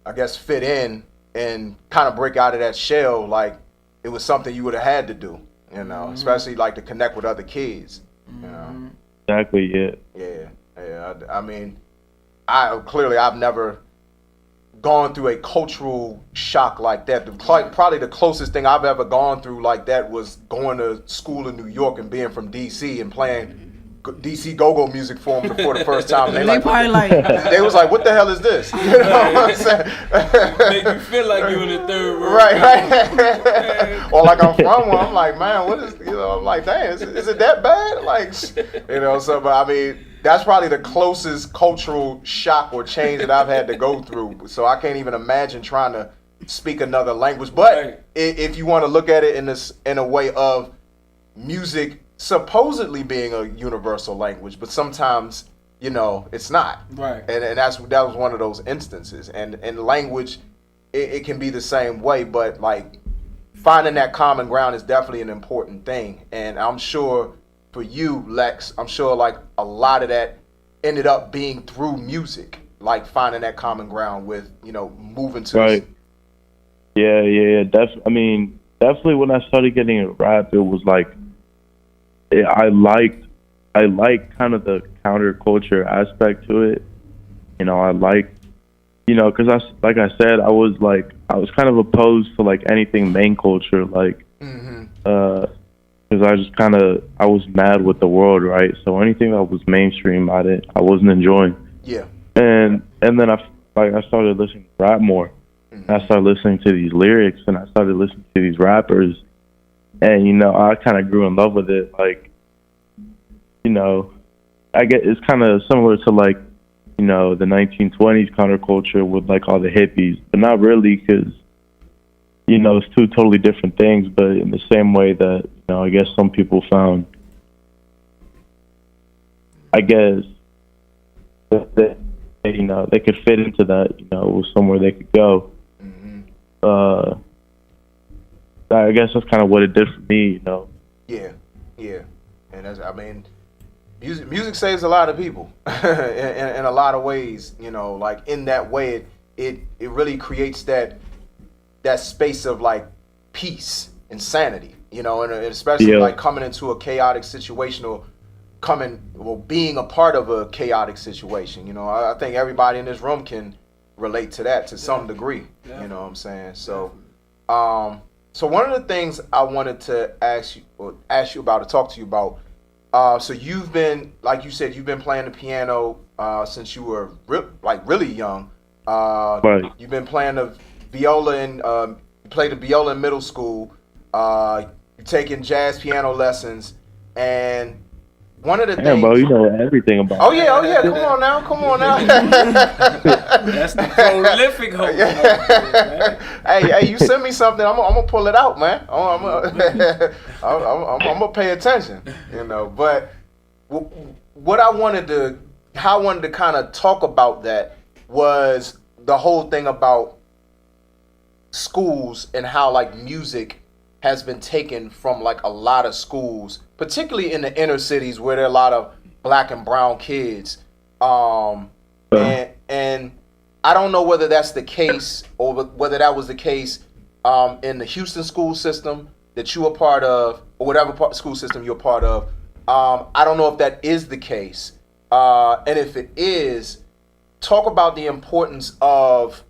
I guess, fit in and kind of break out of that shell, like it was something you would have had to do, especially like to connect with other kids, Exactly. Yeah. Yeah. I mean, I've never gone through a cultural shock like that. Probably the closest thing I've ever gone through like that was going to school in New York and being from DC and playing DC go-go music for them for the first time. And they was like, "What the hell is this?" You know what I'm saying? Make you feel like you in the third world. Right. Or like I'm from one. I'm like, man, what is? I'm like, dang, is it that bad? Like, so. But I mean, that's probably the closest cultural shock or change that I've had to go through. So I can't even imagine trying to speak another language. But if you want to look at it in a way of music supposedly being a universal language, but sometimes it's not. Right. And that was one of those instances. And language, it can be the same way, but like finding that common ground is definitely an important thing. And I'm sure for you, Lex, I'm sure like a lot of that ended up being through music, like finding that common ground with moving to. Right. Yeah. Definitely when I started getting into rap, it was like I liked kind of the counterculture aspect to it. I liked, because like I said, I was kind of opposed to like anything main culture, like, because I was mad with the world, right? So anything that was mainstream, I wasn't enjoying. Yeah. And then I started listening to rap more. I started listening to these lyrics, and I started listening to these rappers. And, I kind of grew in love with it. Like, I get it's kind of similar to, like, the 1920s counterculture with, like, all the hippies. But not really, because, it's two totally different things. But in the same way that, I guess some people found, that they, you know, they could fit into that, you know, was somewhere they could go. I guess that's kind of what it did for me, you know. Yeah, and that's, I mean, music saves a lot of people in a lot of ways, you know. Like in that way, it really creates that space of like peace and sanity, you know, and especially like coming into a chaotic situation or being a part of a chaotic situation. You know, I think everybody in this room can relate to that to some degree. You know what I'm saying? So, so one of the things I wanted to ask you about, to talk to you about. So you've been, like you said, you've been playing the piano since you were really young. Right. You've been playing the viola you played the viola in middle school. You're taking jazz piano lessons, and one of the things. Bro, you know everything about. Oh yeah. Come on now. That's the prolific hope. Hey, you send me something, I'm gonna pull it out, man. I'm gonna pay attention, you know. But how I wanted to kind of talk about that was the whole thing about schools and how like music has been taken from like a lot of schools, particularly in the inner cities where there are a lot of black and brown kids. And I don't know whether that's the case or whether that was the case in the Houston school system that you were part of, or whatever school system you're part of. I don't know if that is the case. And if it is, talk about the importance of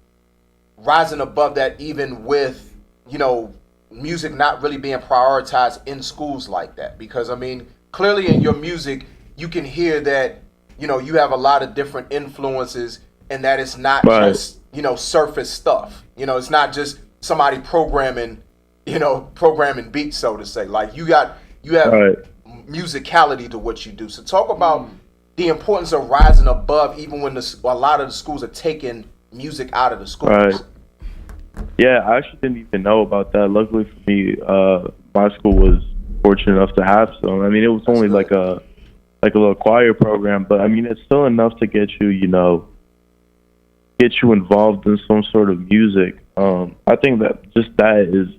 rising above that, even with, you know, music not really being prioritized in schools like that. Because, I mean, clearly in your music, you can hear that, you know, you have a lot of different influences and that it's not just, you know, surface stuff. You know, it's not just somebody programming beats, so to say. Like you have musicality to what you do. So talk about the importance of rising above, even when a lot of the schools are taking music out of the schools. Right. Yeah, I actually didn't even know about that. Luckily for me, my school was fortunate enough to have some. I mean, it was only like a little choir program, but I mean, it's still enough to get you, you know, get you involved in some sort of music. I think that is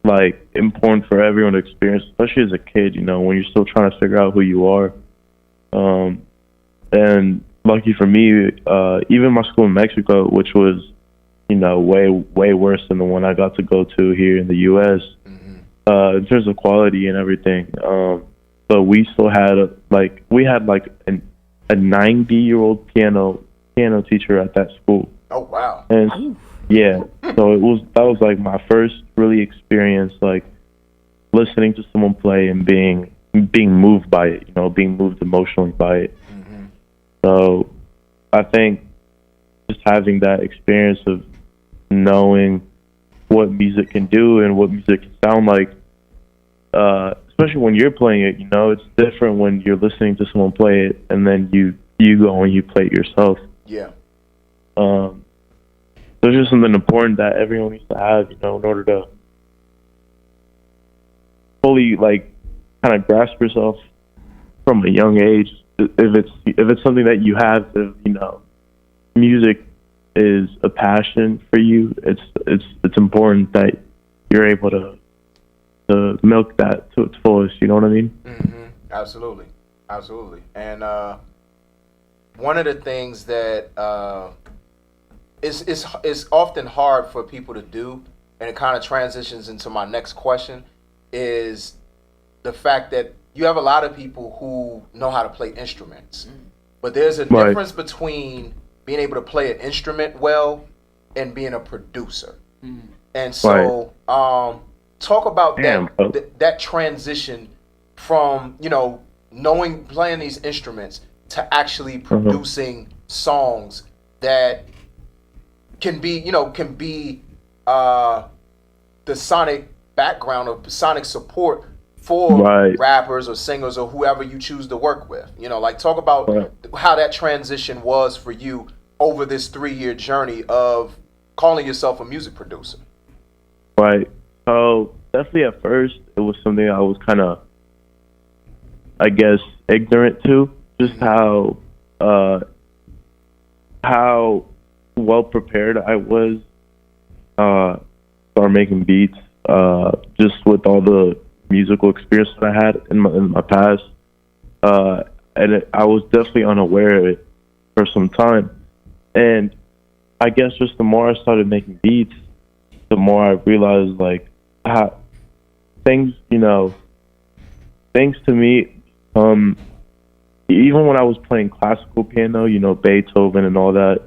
like important for everyone to experience, especially as a kid, you know, when you're still trying to figure out who you are. And lucky for me, even my school in Mexico, which was, you know, way worse than the one I got to go to here in the U.S. In terms of quality and everything. But we still had a 90-year-old piano teacher at that school. Oh wow! And yeah, so that was like my first really experience, like listening to someone play and being moved by it. You know, being moved emotionally by it. So I think just having that experience of knowing what music can do and what music can sound like, especially when you're playing it, you know, it's different when you're listening to someone play it and then you go and you play it yourself. Yeah. So it's just something important that everyone needs to have, you know, in order to fully like kind of grasp yourself from a young age. If it's something that you have, if, you know, music is a passion for you, it's important that you're able to milk that to its fullest. You know what I mean? Absolutely. And one of the things that is often hard for people to do, and it kind of transitions into my next question, is the fact that you have a lot of people who know how to play instruments, but there's a difference between being able to play an instrument well and being a producer. And so talk about that transition from, you know, playing these instruments to actually producing songs that can be the sonic background or sonic support for rappers or singers or whoever you choose to work with. You know, like talk about how that transition was for you over this 3-year journey of calling yourself a music producer. Right. So definitely at first it was something I was kind of, I guess, ignorant to, just how how well prepared I was start making beats, just with all the musical experience that I had in my past. I was definitely unaware of it for some time. And I guess just the more I started making beats, the more I realized like how things to me, even when I was playing classical piano, Beethoven and all that,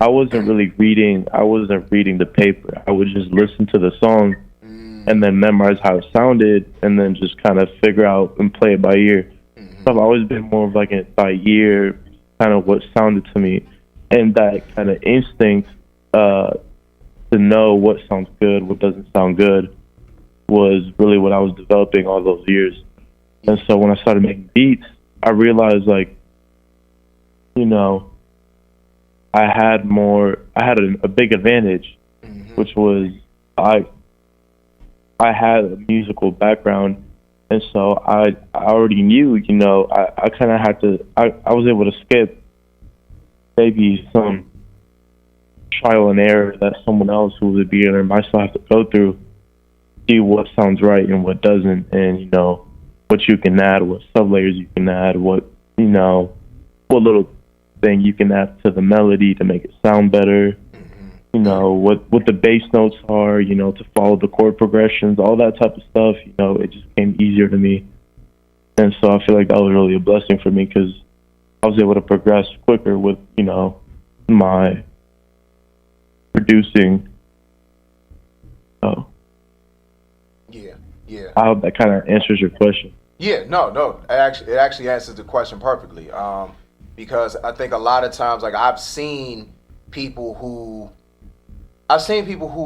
I wasn't really reading. I wasn't reading the paper. I would just listen to the song and then memorize how it sounded, and then just kind of figure out and play it by ear. So I've always been more of like a by ear, kind of what sounded to me, and that kind of instinct to know what sounds good, what doesn't sound good, was really what I was developing all those years. And so when I started making beats, I realized like, I had a big advantage, which was I had a musical background, and so I already knew, I kind of had to, I was able to skip maybe some trial and error that someone else who was a beginner might still have to go through, see what sounds right and what doesn't, and, what you can add, what sub-layers you can add, what little thing you can add to the melody to make it sound better, what the bass notes are, to follow the chord progressions, all that type of stuff, it just came easier to me. And so I feel like that was really a blessing for me, because I was able to progress quicker with, my producing. So yeah. I hope that kind of answers your question. Yeah, no, it actually answers the question perfectly. Because I think a lot of times, like I've seen people who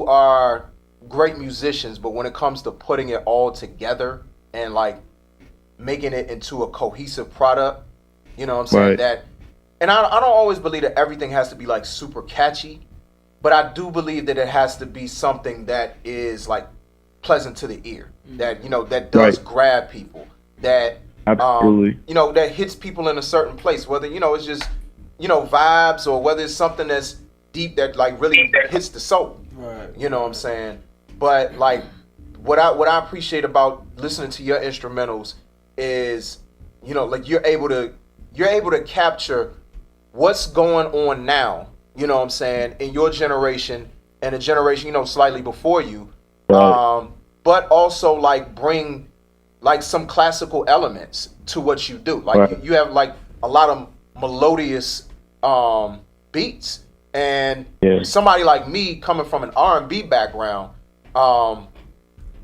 are great musicians, but when it comes to putting it all together and like making it into a cohesive product, you know what I'm saying? Right. That, and I don't always believe that everything has to be like super catchy, but I do believe that it has to be something that is like pleasant to the ear, that, that does grab people, that, absolutely, that hits people in a certain place, whether, it's just, vibes, or whether it's something that's deep that like really hits the soul. Right. You know what I'm saying? But like what I appreciate about listening to your instrumentals is, like you're able to capture what's going on now, you know what I'm saying, in your generation and a generation, slightly before you. Right. But also like bring like some classical elements to what you do. Like you have like a lot of melodious beats, and somebody like me coming from an R&B background,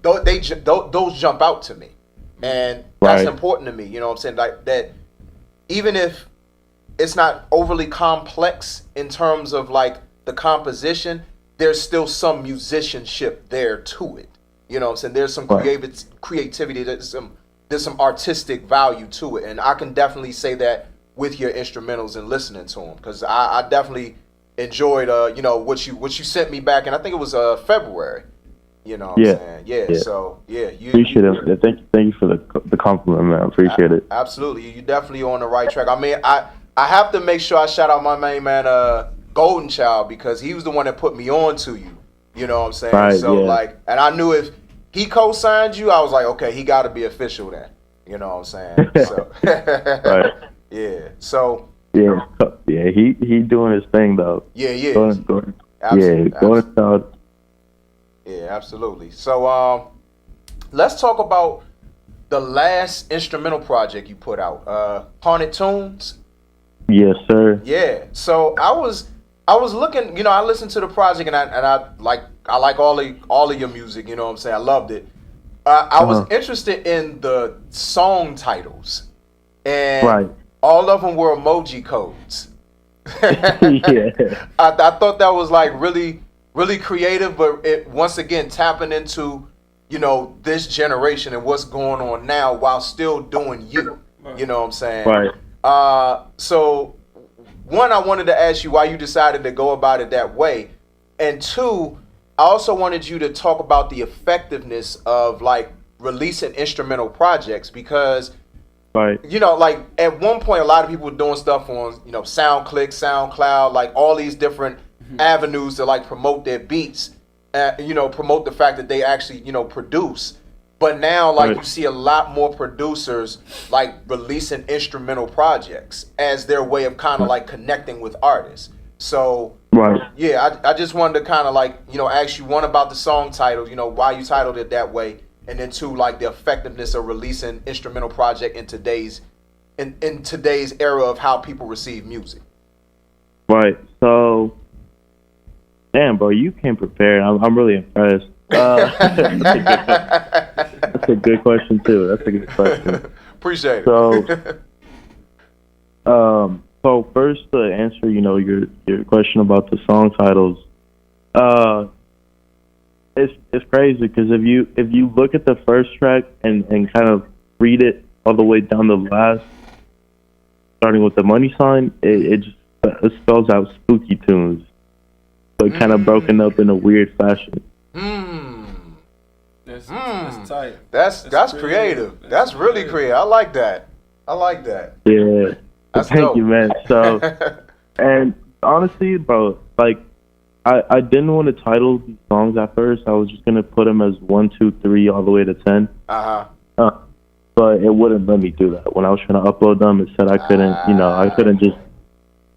those jump out to me, and that's important to me. You know what I'm saying? Like that, even if it's not overly complex in terms of like the composition, there's still some musicianship there to it. You know what I'm saying? There's some creativity, there's some artistic value to it. And I can definitely say that with your instrumentals and listening to them, because I definitely enjoyed what you sent me back, and I think it was February. You know what I'm saying? Yeah. So you appreciate it. Thank you for the compliment, man. I appreciate it. Absolutely. You definitely on the right track. I mean, I have to make sure I shout out my main man Golden Child, because he was the one that put me on to you. You know what I'm saying? Right, so like, and I knew if he co-signed you, I was like, okay, he got to be official then. You know what I'm saying? So right. Yeah. So yeah, he doing his thing though. Yeah, he is. Going Yeah, absolutely. So let's talk about the last instrumental project you put out, Haunted Tunes. Yes, sir. Yeah. So I was looking, I listened to the project, and I like all of your music, you know what I'm saying? I loved it. I was interested in the song titles, and all of them were emoji codes. Yeah. I thought that was like really, really creative, but it once again tapping into, this generation and what's going on now while still doing you. You know what I'm saying? Right. So one, I wanted to ask you why you decided to go about it that way, and two, I also wanted you to talk about the effectiveness of like releasing instrumental projects, because Right. You know, like at one point, a lot of people were doing stuff on, you know, SoundClick, SoundCloud, like all these different avenues to like promote their beats, you know, promote the fact that they actually, you know, produce. But now, like, you see a lot more producers like releasing instrumental projects as their way of kind of like connecting with artists. So, yeah, I just wanted to kind of like, you know, ask you, one, about the song title, you know, why you titled it that way, and then two, like the effectiveness of releasing instrumental project in today's era of how people receive music. Right. So, damn, bro, you came prepared. I'm really impressed. That's a good question too. That's a good question. Appreciate it. So first to answer, you know, your question about the song titles, it's crazy because if you look at the first track and kind of read it all the way down the last, starting with the money sign, it spells out spooky tunes, but kind of broken up in a weird fashion. That's tight. That's creative. That's really creative. I like that. Yeah. That's Thank dope. you, man. So, and honestly, bro, like, I didn't want to title these songs at first. I was just gonna put them as 1, 2, 3 all the way to 10. But it wouldn't let me do that. When I was trying to upload them, it said I couldn't. You know, I couldn't just.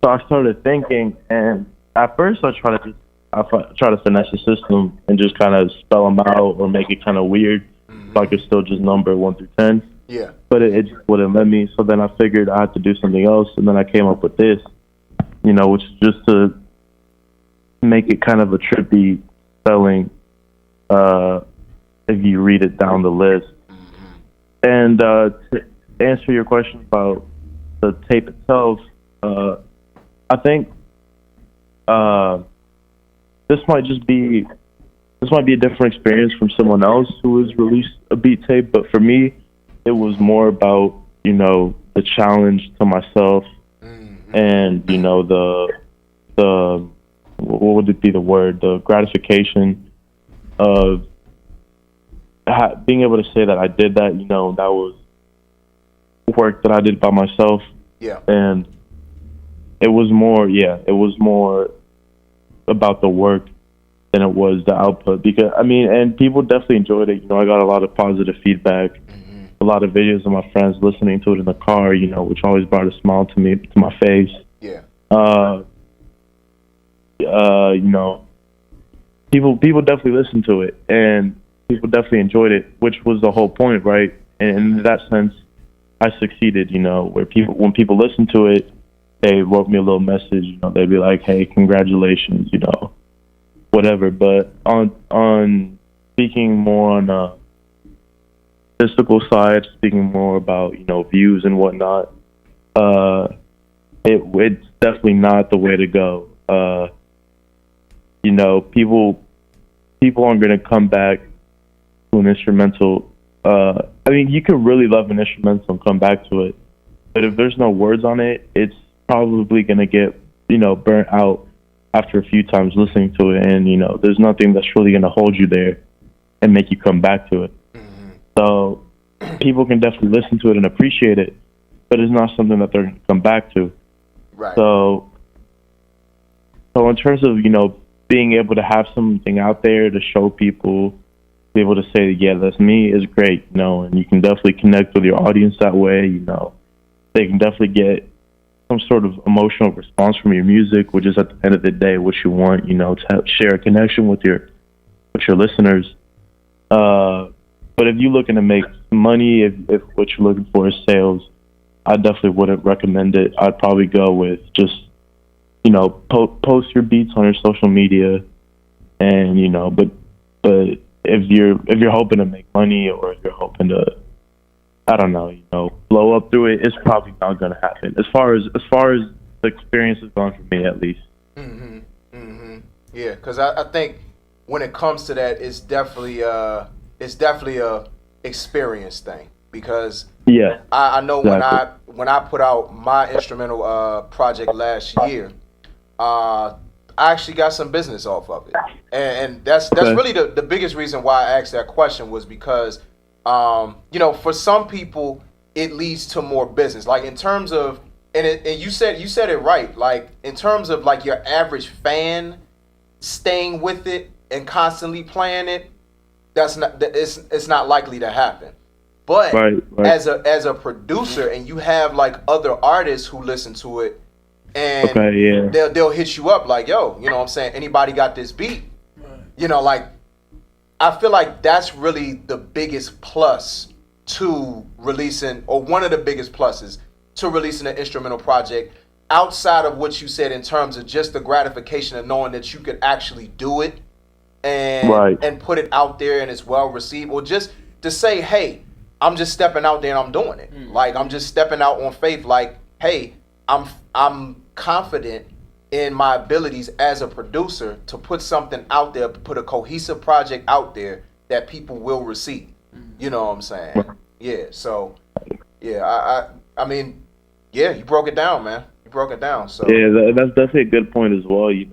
So I started thinking, and at first I tried to finesse the system and just kind of spell them out or make it kind of weird, so I could still just number 1 through 10. Yeah. But it just wouldn't let me. So then I figured I had to do something else, and then I came up with this, you know, which is just to make it kind of a trippy spelling if you read it down the list. And to answer your question about the tape itself, I think this might be a different experience from someone else who has released a beat tape, but for me, it was more about, you know, the challenge to myself, and, you know, the what would it be, the word, the gratification of being able to say that I did that, you know, that was work that I did by myself. Yeah. And it was more about the work than it was the output, because I mean, and people definitely enjoyed it. You know, I got a lot of positive feedback, a lot of videos of my friends listening to it in the car, you know, which always brought a smile to my face. Yeah. You know, people definitely listened to it, and people definitely enjoyed it, which was the whole point, right? And in that sense, I succeeded, you know, when people listened to it, they wrote me a little message, you know, they'd be like, hey, congratulations, you know, whatever. But on speaking more on a statistical side, speaking more about, you know, views and whatnot, it's definitely not the way to go. You know, people aren't going to come back to an instrumental. I mean, you can really love an instrumental and come back to it, but if there's no words on it, it's probably going to get, you know, burnt out after a few times listening to it, and, you know, there's nothing that's really going to hold you there and make you come back to it. So people can definitely listen to it and appreciate it, but it's not something that they're going to come back to. Right. So in terms of, you know, being able to have something out there to show people, be able to say, yeah, that's me, is great, you know, and you can definitely connect with your audience that way, you know. They can definitely get some sort of emotional response from your music, which is at the end of the day what you want, you know, to share a connection with your listeners. But if you're looking to make money, if what you're looking for is sales, I definitely wouldn't recommend it. I'd probably go with just, you know, post your beats on your social media, and, you know, but if you're hoping to make money, or if you're hoping to, I don't know, you know, blow up through it, it's probably not going to happen. As far as the experience has gone for me, at least. Yeah, because I think when it comes to that, it's definitely a experience thing, because yeah, I know exactly. when I put out my instrumental project last year, I actually got some business off of it, and that's really the biggest reason why I asked that question, was because you know, for some people it leads to more business. Like in terms of, and you said it right. Like in terms of like your average fan staying with it and constantly playing it, it's not likely to happen. But right. as a producer, and you have like other artists who listen to it, and they'll hit you up like, yo, you know what I'm saying, anybody got this beat? You know, like I feel like that's really the biggest plus to releasing, or one of the biggest pluses to releasing an instrumental project, outside of what you said in terms of just the gratification of knowing that you could actually do it and put it out there and it's well received, or just to say, hey, I'm just stepping out there and I'm doing it. Like I'm just stepping out on faith. Like, hey, I'm confident in my abilities as a producer to put something out there, put a cohesive project out there that people will receive. You know what I'm saying? Yeah. So, yeah, I mean, yeah, you broke it down, man. You broke it down. So yeah, that's definitely a good point as well. You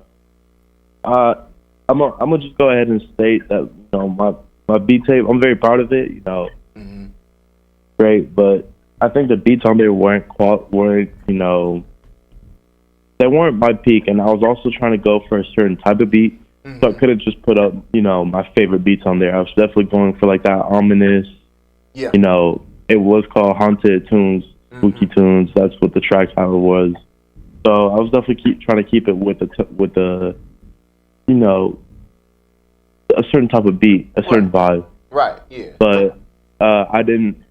know, I'm gonna just go ahead and state that, you know, my beat tape, I'm very proud of it. You know, great, but I think the beats on there weren't, you know, they weren't my peak, and I was also trying to go for a certain type of beat, so I couldn't just put up, you know, my favorite beats on there. I was definitely going for like that ominous, you know, it was called Haunted Tunes, Spooky Tunes. That's what the track title was. So I was definitely trying to keep it with the, you know, a certain type of beat, a certain vibe. Right. Yeah. But I didn't.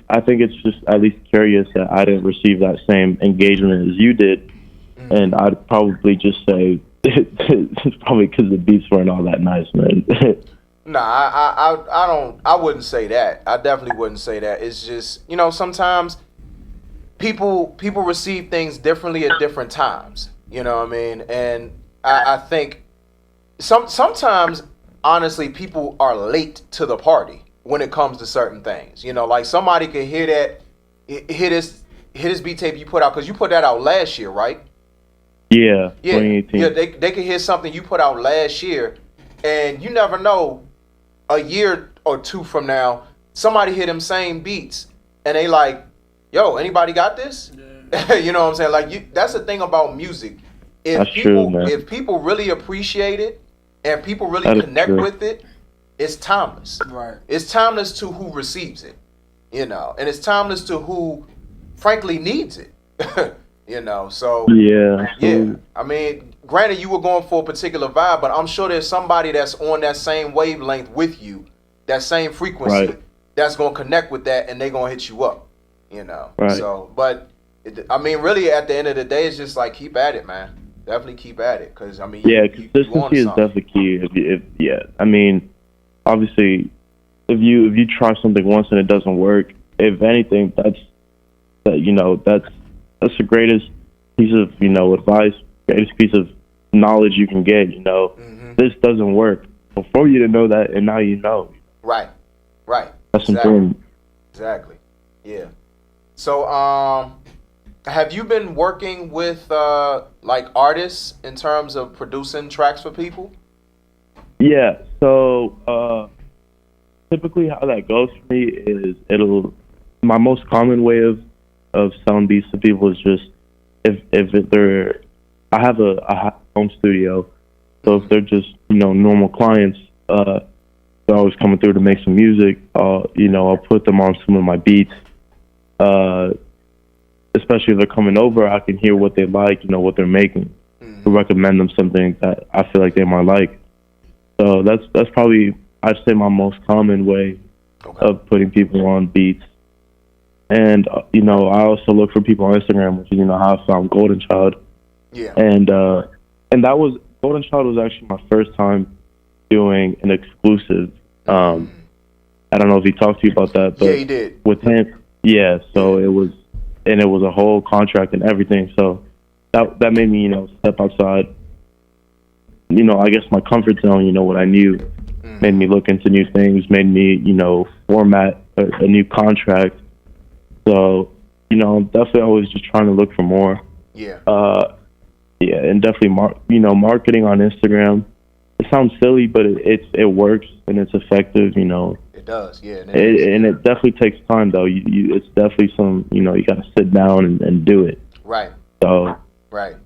I think it's just at least curious that I didn't receive that same engagement as you did. And I'd probably just say it's probably because the beats weren't all that nice, man. Nah, I wouldn't say that. I definitely wouldn't say that. It's just, you know, sometimes people receive things differently at different times. You know what I mean? And I think sometimes, honestly, people are late to the party when it comes to certain things. You know, like somebody could hear this beat tape you put out, because you put that out last year, right? Yeah, 2018. Yeah, they could hear something you put out last year, and you never know, a year or two from now, somebody hear them same beats, and they like, yo, anybody got this? Yeah. You know what I'm saying? Like, that's the thing about music. If people really appreciate it, and people really connect with it, it's timeless. Right. It's timeless to who receives it, you know, and it's timeless to who, frankly, needs it. You know, so yeah. I mean, granted, you were going for a particular vibe, but I'm sure there's somebody that's on that same wavelength with you, that same frequency, that's gonna connect with that, and they're gonna hit you up. You know, so, but I mean, really, at the end of the day, it's just like, keep at it, man. Definitely keep at it, because I mean, consistency is definitely key. I mean, obviously, if you try something once and it doesn't work, if anything, that's the greatest piece of, you know, advice, greatest piece of knowledge you can get. You know, this doesn't work. Before you didn't know that, and now you know. Right. That's important. Exactly. Yeah. So, have you been working with like artists in terms of producing tracks for people? Yeah. So typically, how that goes for me is my most common way of selling beats to people is just I have a home studio, so if they're just, you know, normal clients, they're always coming through to make some music. You know, I'll put them on some of my beats. Especially if they're coming over, I can hear what they like, you know, what they're making, to recommend them something that I feel like they might like. So that's probably, I'd say, my most common way of putting people on beats. And, you know, I also look for people on Instagram, which is, you know, how I found Golden Child. Yeah. And that was, Golden Child was actually my first time doing an exclusive. I don't know if he talked to you about that, but he did. With him, so it was a whole contract and everything. So that made me, you know, step outside, you know, I guess my comfort zone, you know, what I knew, made me look into new things, made me, you know, format a new contract. So, you know, I'm definitely always just trying to look for more. Yeah. And definitely, marketing on Instagram. It sounds silly, but it works and it's effective. You know, It does, yeah. And it definitely takes time, though. It's definitely you got to sit down and do it. Right. So. Right.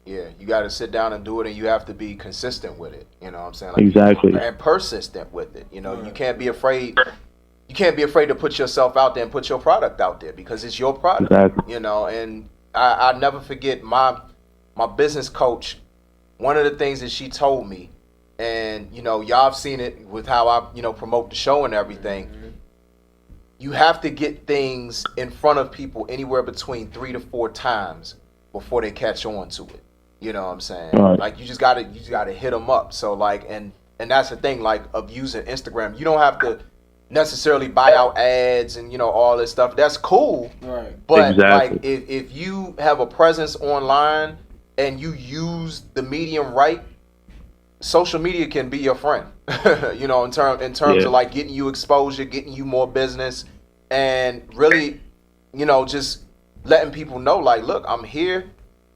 Yeah, you got to sit down and do it, and you have to be consistent with it. You know what I'm saying? Exactly. And persistent with it. You know, you can't be afraid. You can't be afraid to put yourself out there and put your product out there because it's your product. Exactly. You know, and I never forget my business coach. One of the things that she told me, and y'all have seen it with how I promote the show and everything. Mm-hmm. You have to get things in front of people anywhere between 3 to 4 times before they catch on to it. You know what I'm saying? Right. Like you just gotta hit them up. So like, and that's the thing, like, of using Instagram. You don't have to necessarily buy out ads and all this stuff. That's cool. Right. But exactly. like, if you have a presence online and you use the medium right, social media can be your friend. In terms of like getting you exposure, getting you more business, and really, just letting people know, like, look, I'm here.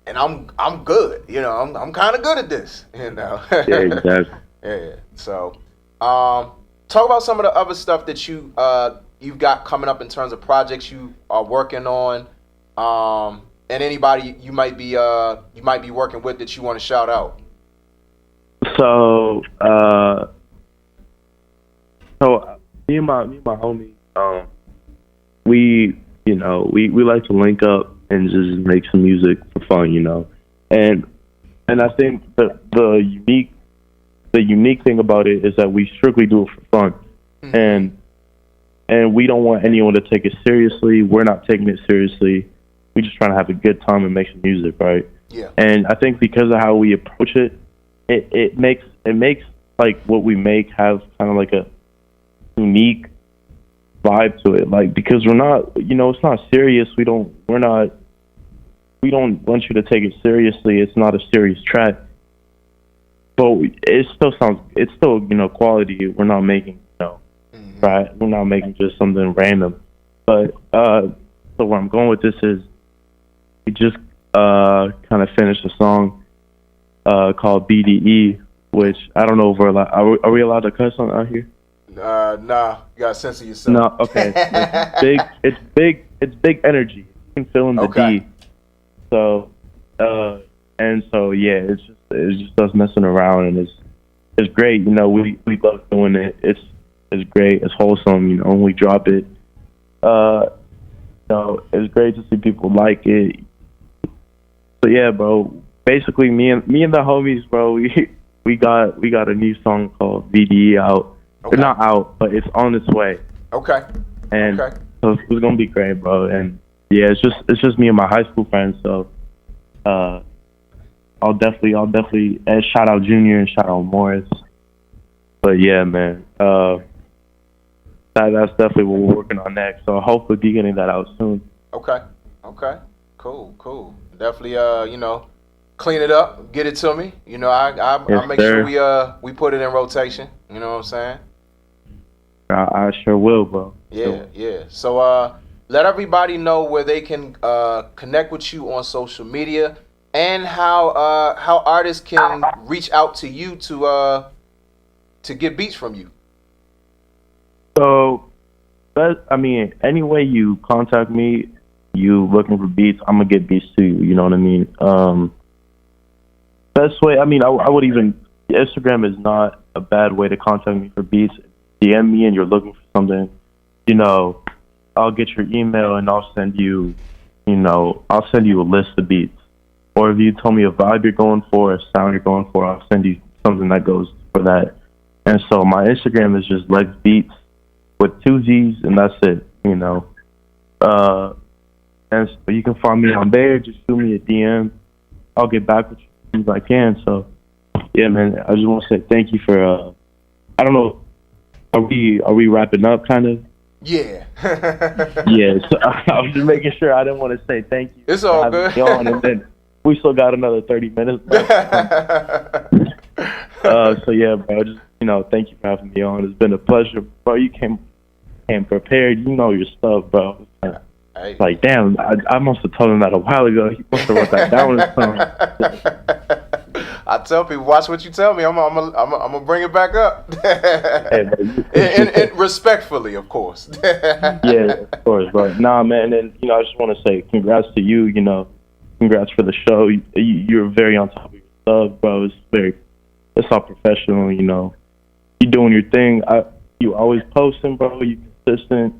And I'm good, I'm kind of good at this, Yeah, exactly. Yeah. So, talk about some of the other stuff that you've got coming up in terms of projects you are working on, and anybody you might be working with that you want to shout out. So me and my homie, we like to link up and just make some music for fun, and I think the unique thing about it is that we strictly do it for fun, and we don't want anyone to take it seriously. We're not taking it seriously. We just trying to have a good time and make some music, right? Yeah. And I think because of how we approach it, it makes like what we make have kind of like a unique vibe to it, like, because we're not, it's not serious. We don't want you to take it seriously. It's not a serious track, but it's still quality. We're not making right. We're not making just something random. But so where I'm going with this is we just kind of finished a song called BDE, which I don't know if we're allowed. Are we allowed to cuss on out here? Nah, you gotta censor yourself. No, okay. It's big energy. You can feel in the D. So, and so yeah, it's just us messing around, and it's great. We love doing it. It's great. It's wholesome. When we drop it, it's great to see people like it. So yeah, bro. Basically, me and the homies, bro, we got a new song called VDE out. Okay. It's not out, but it's on its way. Okay. And so it's gonna be great, bro. And yeah, it's just me and my high school friends. So I'll definitely shout out Junior and shout out Morris. But yeah, man, that's definitely what we're working on next. So hopefully be getting that out soon. Okay. Cool. Definitely, clean it up, get it to me. I'll make sure we put it in rotation. You know what I'm saying? I sure will, bro. Yeah. So let everybody know where they can connect with you on social media, and how artists can reach out to you to get beats from you. So, any way you contact me, you looking for beats, I'm gonna get beats to you. You know what I mean? Best way, I would even, Instagram is not a bad way to contact me for beats. DM me and you're looking for something, I'll get your email and I'll send you a list of beats. Or if you tell me a vibe you're going for, a sound you're going for, I'll send you something that goes for that. And so my Instagram is just Lex Beats with 2 Z's, and that's it, And so you can find me on there. Just shoot me a DM. I'll get back with you as soon as I can. So, yeah, man, I just want to say thank you for, I don't know, are we wrapping up, kind of? Yeah. Yeah, so I was just making sure. I didn't want to say thank you. It's all good. And then we still got another 30 minutes left. So, yeah, bro, just, thank you for having me on. It's been a pleasure. Bro, you came prepared. You know your stuff, bro. Like, damn, I must have told him that a while ago. He must have wrote that down or something. I tell people, watch what you tell me. I'm gonna bring it back up. Hey, man. and respectfully, of course. Yeah, of course, bro. Nah, man, and I just want to say congrats to you. Congrats for the show. You're very on top of your stuff, bro. It's all professional. You doing your thing. You always posting, bro. You consistent.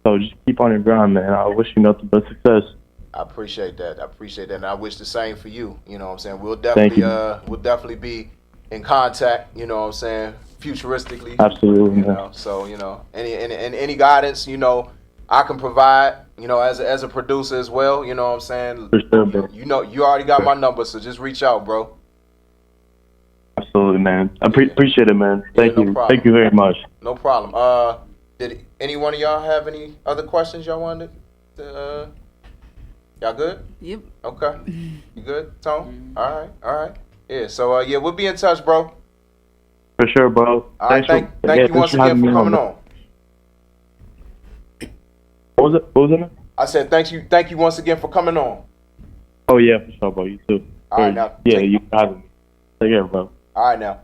So just keep on your grind, man. I wish you nothing but success. I appreciate that. And I wish the same for you. You know what I'm saying? We'll definitely be in contact, you know what I'm saying, futuristically. Absolutely. So, any guidance, I can provide, as a producer as well, you know what I'm saying? For sure, bro. You already got my number, so just reach out, bro. Absolutely, man. I appreciate it, man. Thank you. problem. Thank you very much. No problem. Did any one of y'all have any other questions y'all wanted to, y'all good? Yep. Okay. You good, Tone? All right. Yeah, so, we'll be in touch, bro. For sure, bro. All right, thank you once again for coming on. What was it? I said thank you once again for coming on. Oh, yeah, for sure, bro. You too. All right, now. Yeah, you got me. Take care, bro. All right, now.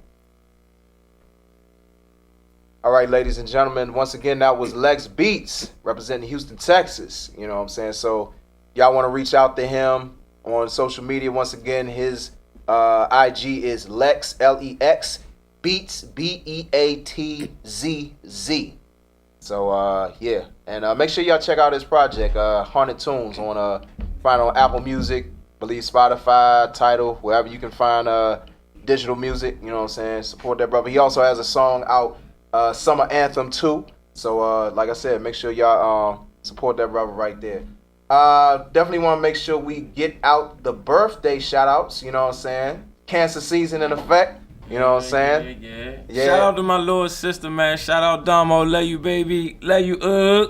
All right, ladies and gentlemen, once again, that was Lex Beatz representing Houston, Texas. You know what I'm saying? So y'all want to reach out to him on social media. Once again, his IG is Lex, Lex, Beatz, Beatzz. So, yeah. And make sure y'all check out his project, Haunted Tunes, find on Apple Music, believe Spotify, Tidal, wherever you can find digital music. You know what I'm saying? Support that brother. He also has a song out, Summer Anthem 2. So, like I said, make sure y'all support that brother right there. Definitely want to make sure we get out the birthday shout-outs. You know what I'm saying? Cancer season in effect. You know what I'm saying? Yeah. Shout out to my little sister, man. Shout out Damo. Love you, baby. Love you, Her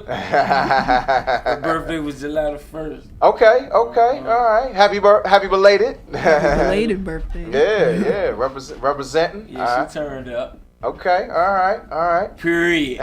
birthday was July the 1st. Okay. All right. Happy belated. Belated birthday. Yeah. Representing. Yeah, she turned up. Okay. All right. Period.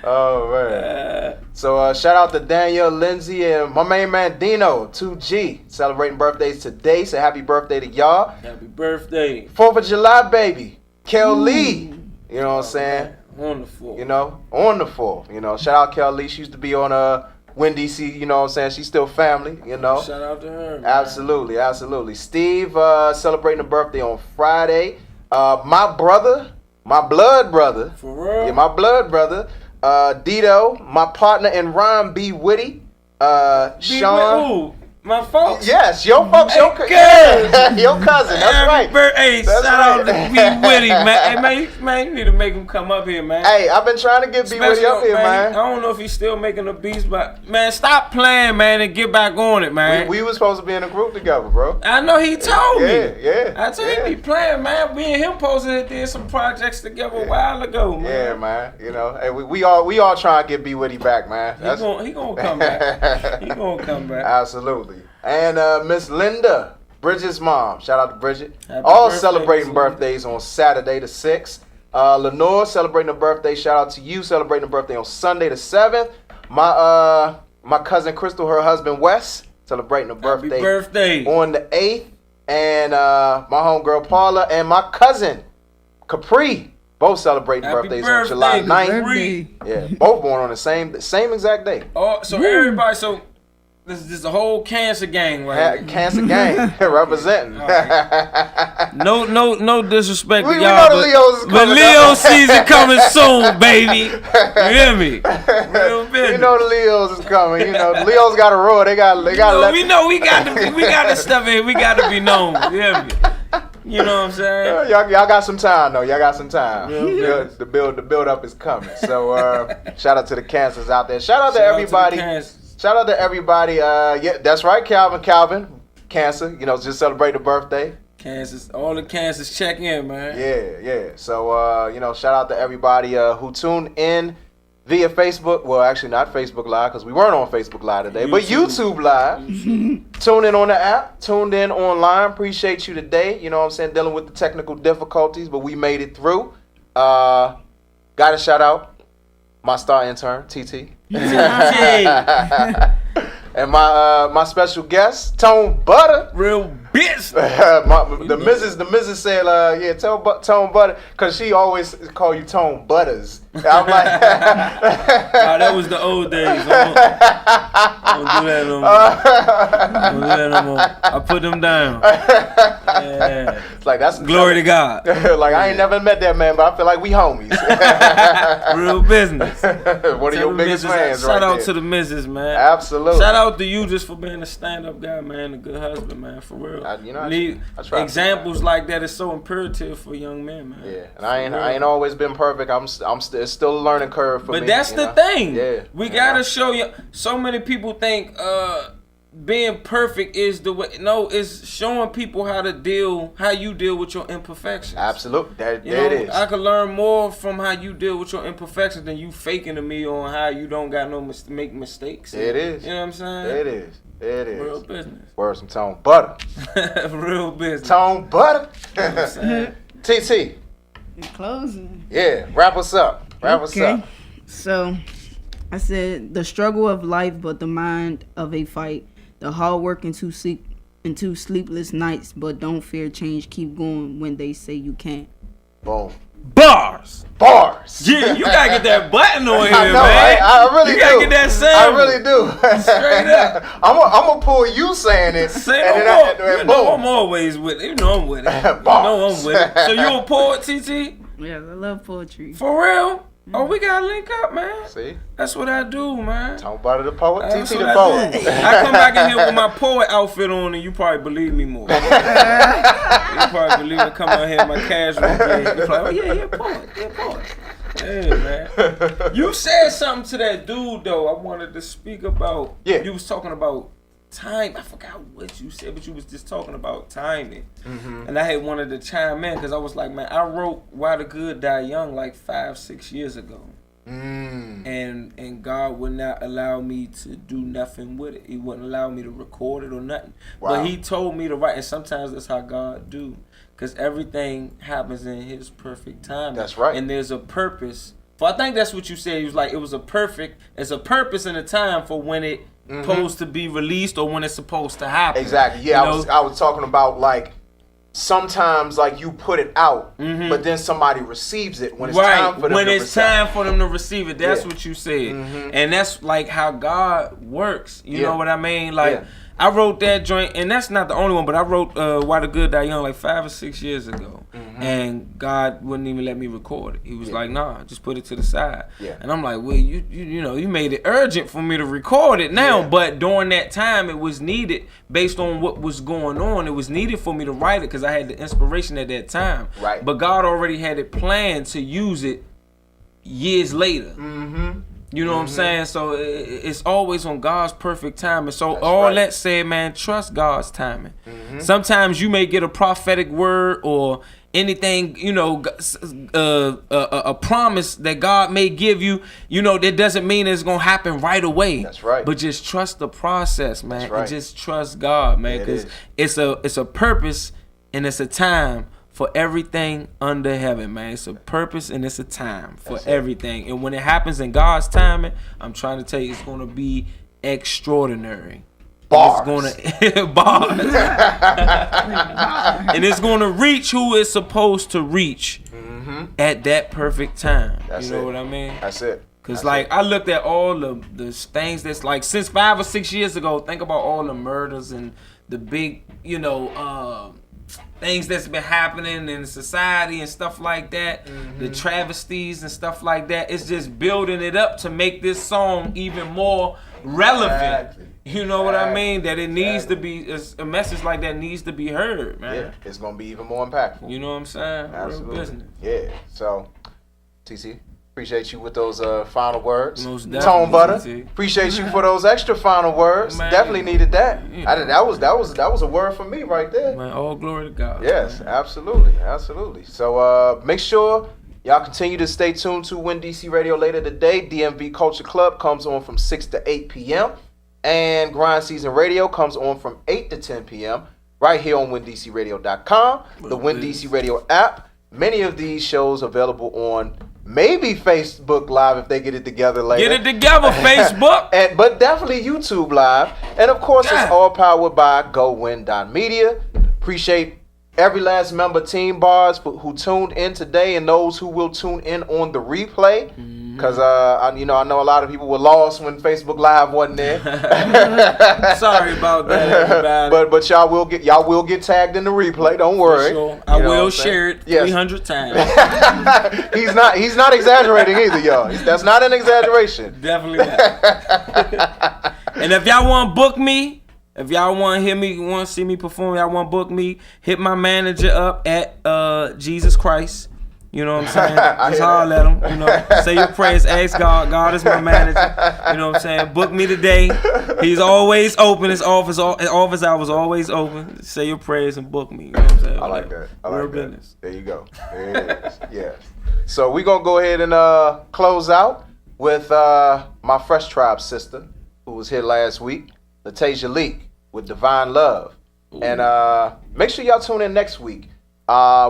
Oh, man. So, shout out to Daniel, Lindsay, and my main man, Dino, 2G, celebrating birthdays today. So, happy birthday to y'all. Happy birthday. 4th of July, baby. Kel Lee. You know what I'm saying? On the 4th. On the 4th. Shout out Kel Lee. She used to be on Win DC, you know what I'm saying? She's still family, Shout out to her, man. Absolutely. Steve, celebrating a birthday on Friday. My blood brother. For real? Yeah, my blood brother. Dito, my partner in rhyme, B Witty. Sean. My folks? Yes, your folks, your cousin. That's right. Hey, shout out to B Witty, man. Hey, man, you need to make him come up here, man. Hey, I've been trying to get B Witty up here, man. I don't know if he's still making the beats, but man, stop playing, man, and get back on it, man. We were supposed to be in a group together, bro. I know he told me. Yeah. I told him he be playing, man. Me and him did some projects together a while ago, man. Yeah, man. Hey, we all trying to get B Witty back, man. He gonna come back. He gonna come back. Absolutely. And Miss Linda, Bridget's mom. Shout out to Bridget. Happy all birthday, celebrating birthdays on Saturday the 6th. Lenore celebrating a birthday. Shout out to you celebrating a birthday on Sunday the 7th. My cousin Crystal, her husband Wes, celebrating a birthday on the 8th. And my homegirl Paula and my cousin Capri, both celebrating birthdays on July 9th. Yeah, both born on the same exact day. Oh, so everybody, this is a whole cancer gang, right? Cancer gang representing. Right. No disrespect to we y'all, know the Leos is coming. But Leo season coming soon, baby. You hear me? Real business. We know the Leos is coming. The Leos got to roar. They got. We know we got to step in. We got to be known. You hear me? You know what I'm saying? Y'all got some time though. Y'all got some time. The build up is coming. So shout out to the cancers out there. Shout out to everybody. Shout out to everybody. Yeah, that's right, Calvin. Cancer. Just celebrate a birthday. Cancers. All the cancers check in, man. Yeah. So shout out to everybody who tuned in via Facebook. Well, actually not Facebook Live because we weren't on Facebook Live today, but YouTube Live. Tune in on the app. Tuned in online. Appreciate you today. You know what I'm saying? Dealing with the technical difficulties, but we made it through. Got to shout out my star intern, TT. And my special guest, Tone Butta. Real bitch. the missus said, yeah, tell Tone Butta, because she always call you Tone Butters. I'm like, nah, that was the old days. I don't do that no more. I put them down. Yeah. It's like, that's glory to God. Like, I ain't never met that man, but I feel like we homies. Real business. One of your biggest fans, Shout out to the missus, man. Absolutely. Shout out to you just for being a stand-up guy, man, a good husband, man, for real. I try examples like that is so imperative for young men, man. Yeah, and I ain't always been perfect. I'm still a learning curve for me. But that's the thing. Yeah, we gotta show you. So many people think being perfect is the way. No, it's showing people how you deal with your imperfections. Absolutely, there it is. I could learn more from how you deal with your imperfections than you faking to me on how you don't got make mistakes. There it is. You know what I'm saying? There it is. There it is. Real business. Words from Tone Butta. Real business. Tone Butta. TT. You're closing. Yeah, wrap us up. Wrap us up. So, I said the struggle of life, but the mind of a fight. The hard work into sleepless nights, but don't fear change. Keep going when they say you can't. Boom. Bars. Yeah, you gotta get that button on here, I know, man. I really do. You gotta get that sound. I really do. Straight up. I'm gonna pull you saying it. Say and no then more. You know I'm always with it. You know I'm with it. You know I'm with it. So you a poet, TT? Yeah, I love poetry. For real? Oh, we gotta link up, man. See? That's what I do, man. Talk about the poet, That's TT what the poet. I come back in here with my poet outfit on, and you probably believe me more. You probably believe me. Come out here in my casual gear. You probably, oh yeah, poet. Yeah, man. You said something to that dude though. I wanted to speak about. Yeah. You was talking about time. I forgot what you said, but you was just talking about timing. Mm-hmm. And I had wanted to chime in because I was like, man, I wrote "Why the Good Die Young" like 5-6 years ago. And God would not allow me to do nothing with it. He wouldn't allow me to record it or nothing. Wow. But he told me to write, and sometimes that's how God do, because everything happens in His perfect time. That's right. And there's a purpose. I think that's what you said. He was like, it's a purpose and a time for when it supposed to be released or when it's supposed to happen. Exactly. Yeah, I was talking about like sometimes like you put it out, but then somebody receives it when it's time for them time for them to receive it. That's what you said, and that's like how God works. You know what I mean? Like I wrote that joint, and that's not the only one, but I wrote "Why the Good Die Young" like 5 or 6 years ago, and God wouldn't even let me record it. He was like, "Nah, just put it to the side." And I'm like, "Well, you made it urgent for me to record it now," but during that time, it was needed based on what was going on. It was needed for me to write it because I had the inspiration at that time. Right. But God already had it planned to use it years later. You know what I'm saying? So it's always on God's perfect timing. So that said, man, trust God's timing. Sometimes you may get a prophetic word or anything, a promise that God may give you. That doesn't mean it's gonna happen right away. That's right. But just trust the process, man. That's right. And just trust God, man, because it's a purpose and it's a time for everything under heaven, man. It's a purpose and it's a time for everything. And when it happens in God's timing, I'm trying to tell you, it's going to be extraordinary. Bars. It's going to bars. And it's going to reach who it's supposed to reach at that perfect time. That's you know it. what I mean? That's it. Because, I looked at all the things that's, like, since 5 or 6 years ago, think about all the murders and the big, things that's been happening in society and stuff like that, the travesties and stuff like that. It's just building it up to make this song even more relevant. You know what I mean? That it needs to be, a message like that needs to be heard, man. Yeah, it's going to be even more impactful. You know what I'm saying? Absolutely. Real business. Yeah. So, TC, appreciate you with those final words. Most Tone Butta, definitely, TT. appreciate you for those extra final words. Man. Definitely needed that. That was a word for me right there. Man, all glory to God. Yes, man. absolutely. So make sure y'all continue to stay tuned to Win DC Radio later today. DMV Culture Club comes on from 6 to 8 p.m. And Grind Season Radio comes on from 8 to 10 p.m. right here on WinDCRadio.com, the Win DC Radio app. Many of these shows available on Maybe Facebook Live if they get it together later. Get it together, Facebook. But definitely YouTube Live. And of course, it's all powered by GoWin.media. Appreciate every last member Team Bars who tuned in today and those who will tune in on the replay. Because I know a lot of people were lost when Facebook Live wasn't there. Sorry about that, everybody. But y'all will get tagged in the replay. Don't worry. For sure. I will share it 300 times. He's not exaggerating either, y'all. That's not an exaggeration. Definitely not. And if y'all want to book me, if y'all want to hear me, want to see me perform, y'all want to book me, hit my manager up at Jesus Christ. You know what I'm saying? Just holler at him. You know, say your prayers, ask God. God is my manager. You know what I'm saying? Book me today. He's always open. His office hours always open. Say your prayers and book me. You know what I'm saying? I like that. I like that. Business. There you go. There it is. Yes. So we're gonna go ahead and close out with my Fresh Tribe sister who was here last week, Latasia Leak with Divine Love. Ooh. And make sure y'all tune in next week.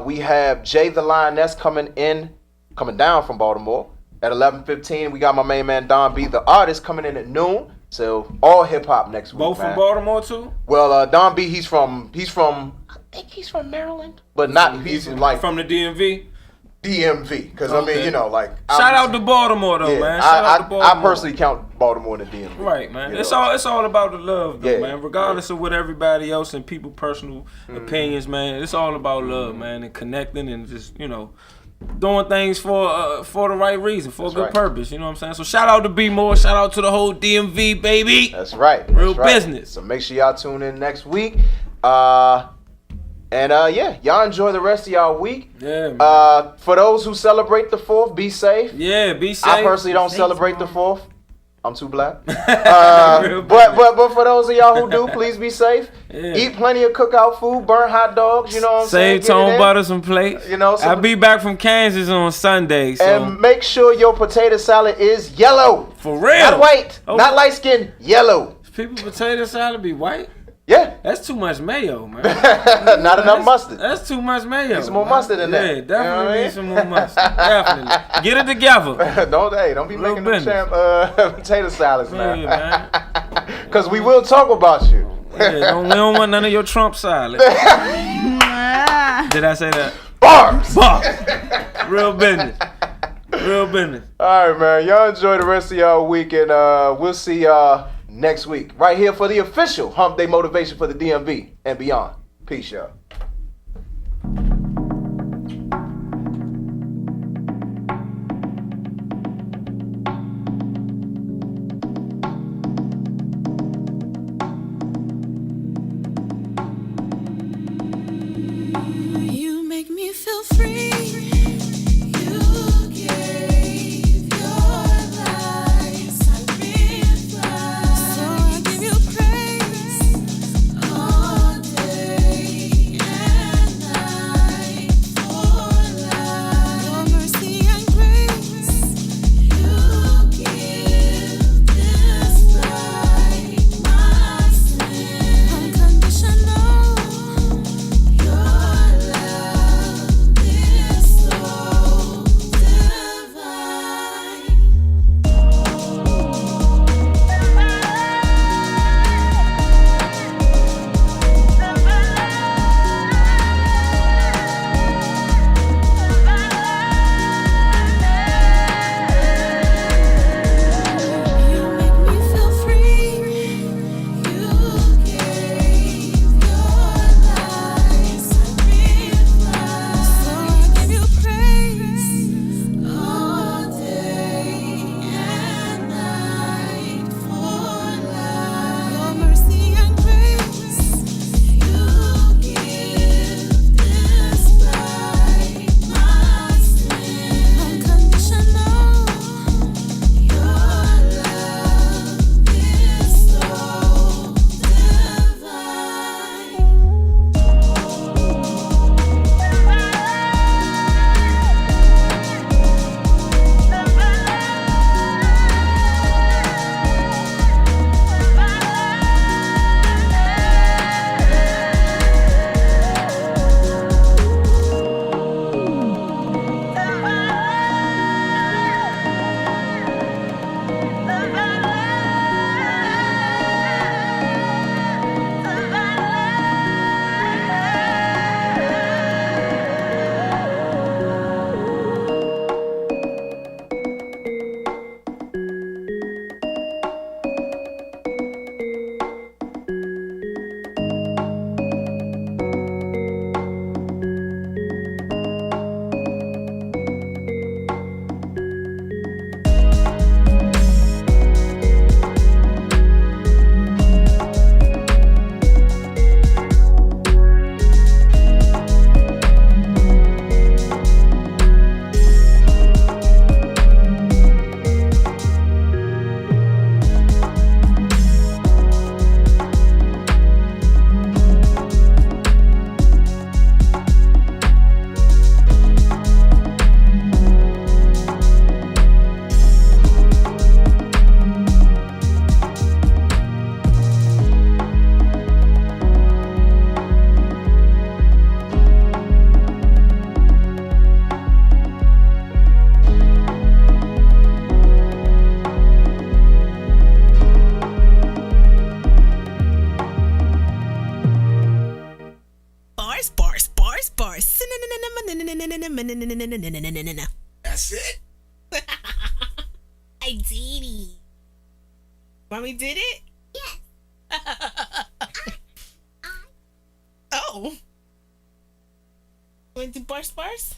We have Jay the Lioness coming down from Baltimore at 11:15. We got my main man Don B, the artist, coming in at noon. So all hip hop next week. Both from Baltimore too? Well, Don B, he's from I think he's from Maryland, but not he's like from the DMV. DMV, because Okay. I mean, you know, like shout out to Baltimore though, man. Shout out to Baltimore. I personally count Baltimore in the DMV. Right, man. You It's know? all about the love, though, Yeah, man. Regardless of what everybody else and people personal opinions, man. It's all about love, man, and connecting and just doing things for the right reason, for a good purpose. You know what I'm saying? So shout out to B More. Shout out to the whole DMV, baby. That's right. Real business. So make sure y'all tune in next week. And y'all enjoy the rest of y'all week. Yeah, man. For those who celebrate the 4th, be safe. Yeah, be safe. I personally don't celebrate the 4th. I'm too black. But for those of y'all who do, please be safe. Yeah. Eat plenty of cookout food, burn hot dogs, you know what I'm saying? Save Tone Butter some plates. You know, I'll be back from Kansas on Sunday. So. And make sure your potato salad is yellow. For real. Not white, not light skin, yellow. People potato salad be white? Yeah. That's too much mayo, man. Not enough mustard. That's too much mayo. Need some more mustard in there. Yeah, definitely need some more mustard. Definitely. Get it together. Don't be making them potato salads, man. Yeah, man. Because we will talk about you. Yeah, we don't want none of your Trump salad. Did I say that? Bars. Real business. Real business. All right, man. Y'all enjoy the rest of y'all week, and we'll see y'all next week right here for the official Hump Day Motivation for the DMV and beyond. Peace, y'all. You make me feel free. So I give you praise all day. That's it. I did it. Mommy did it? Yes. Oh. Want to do bars?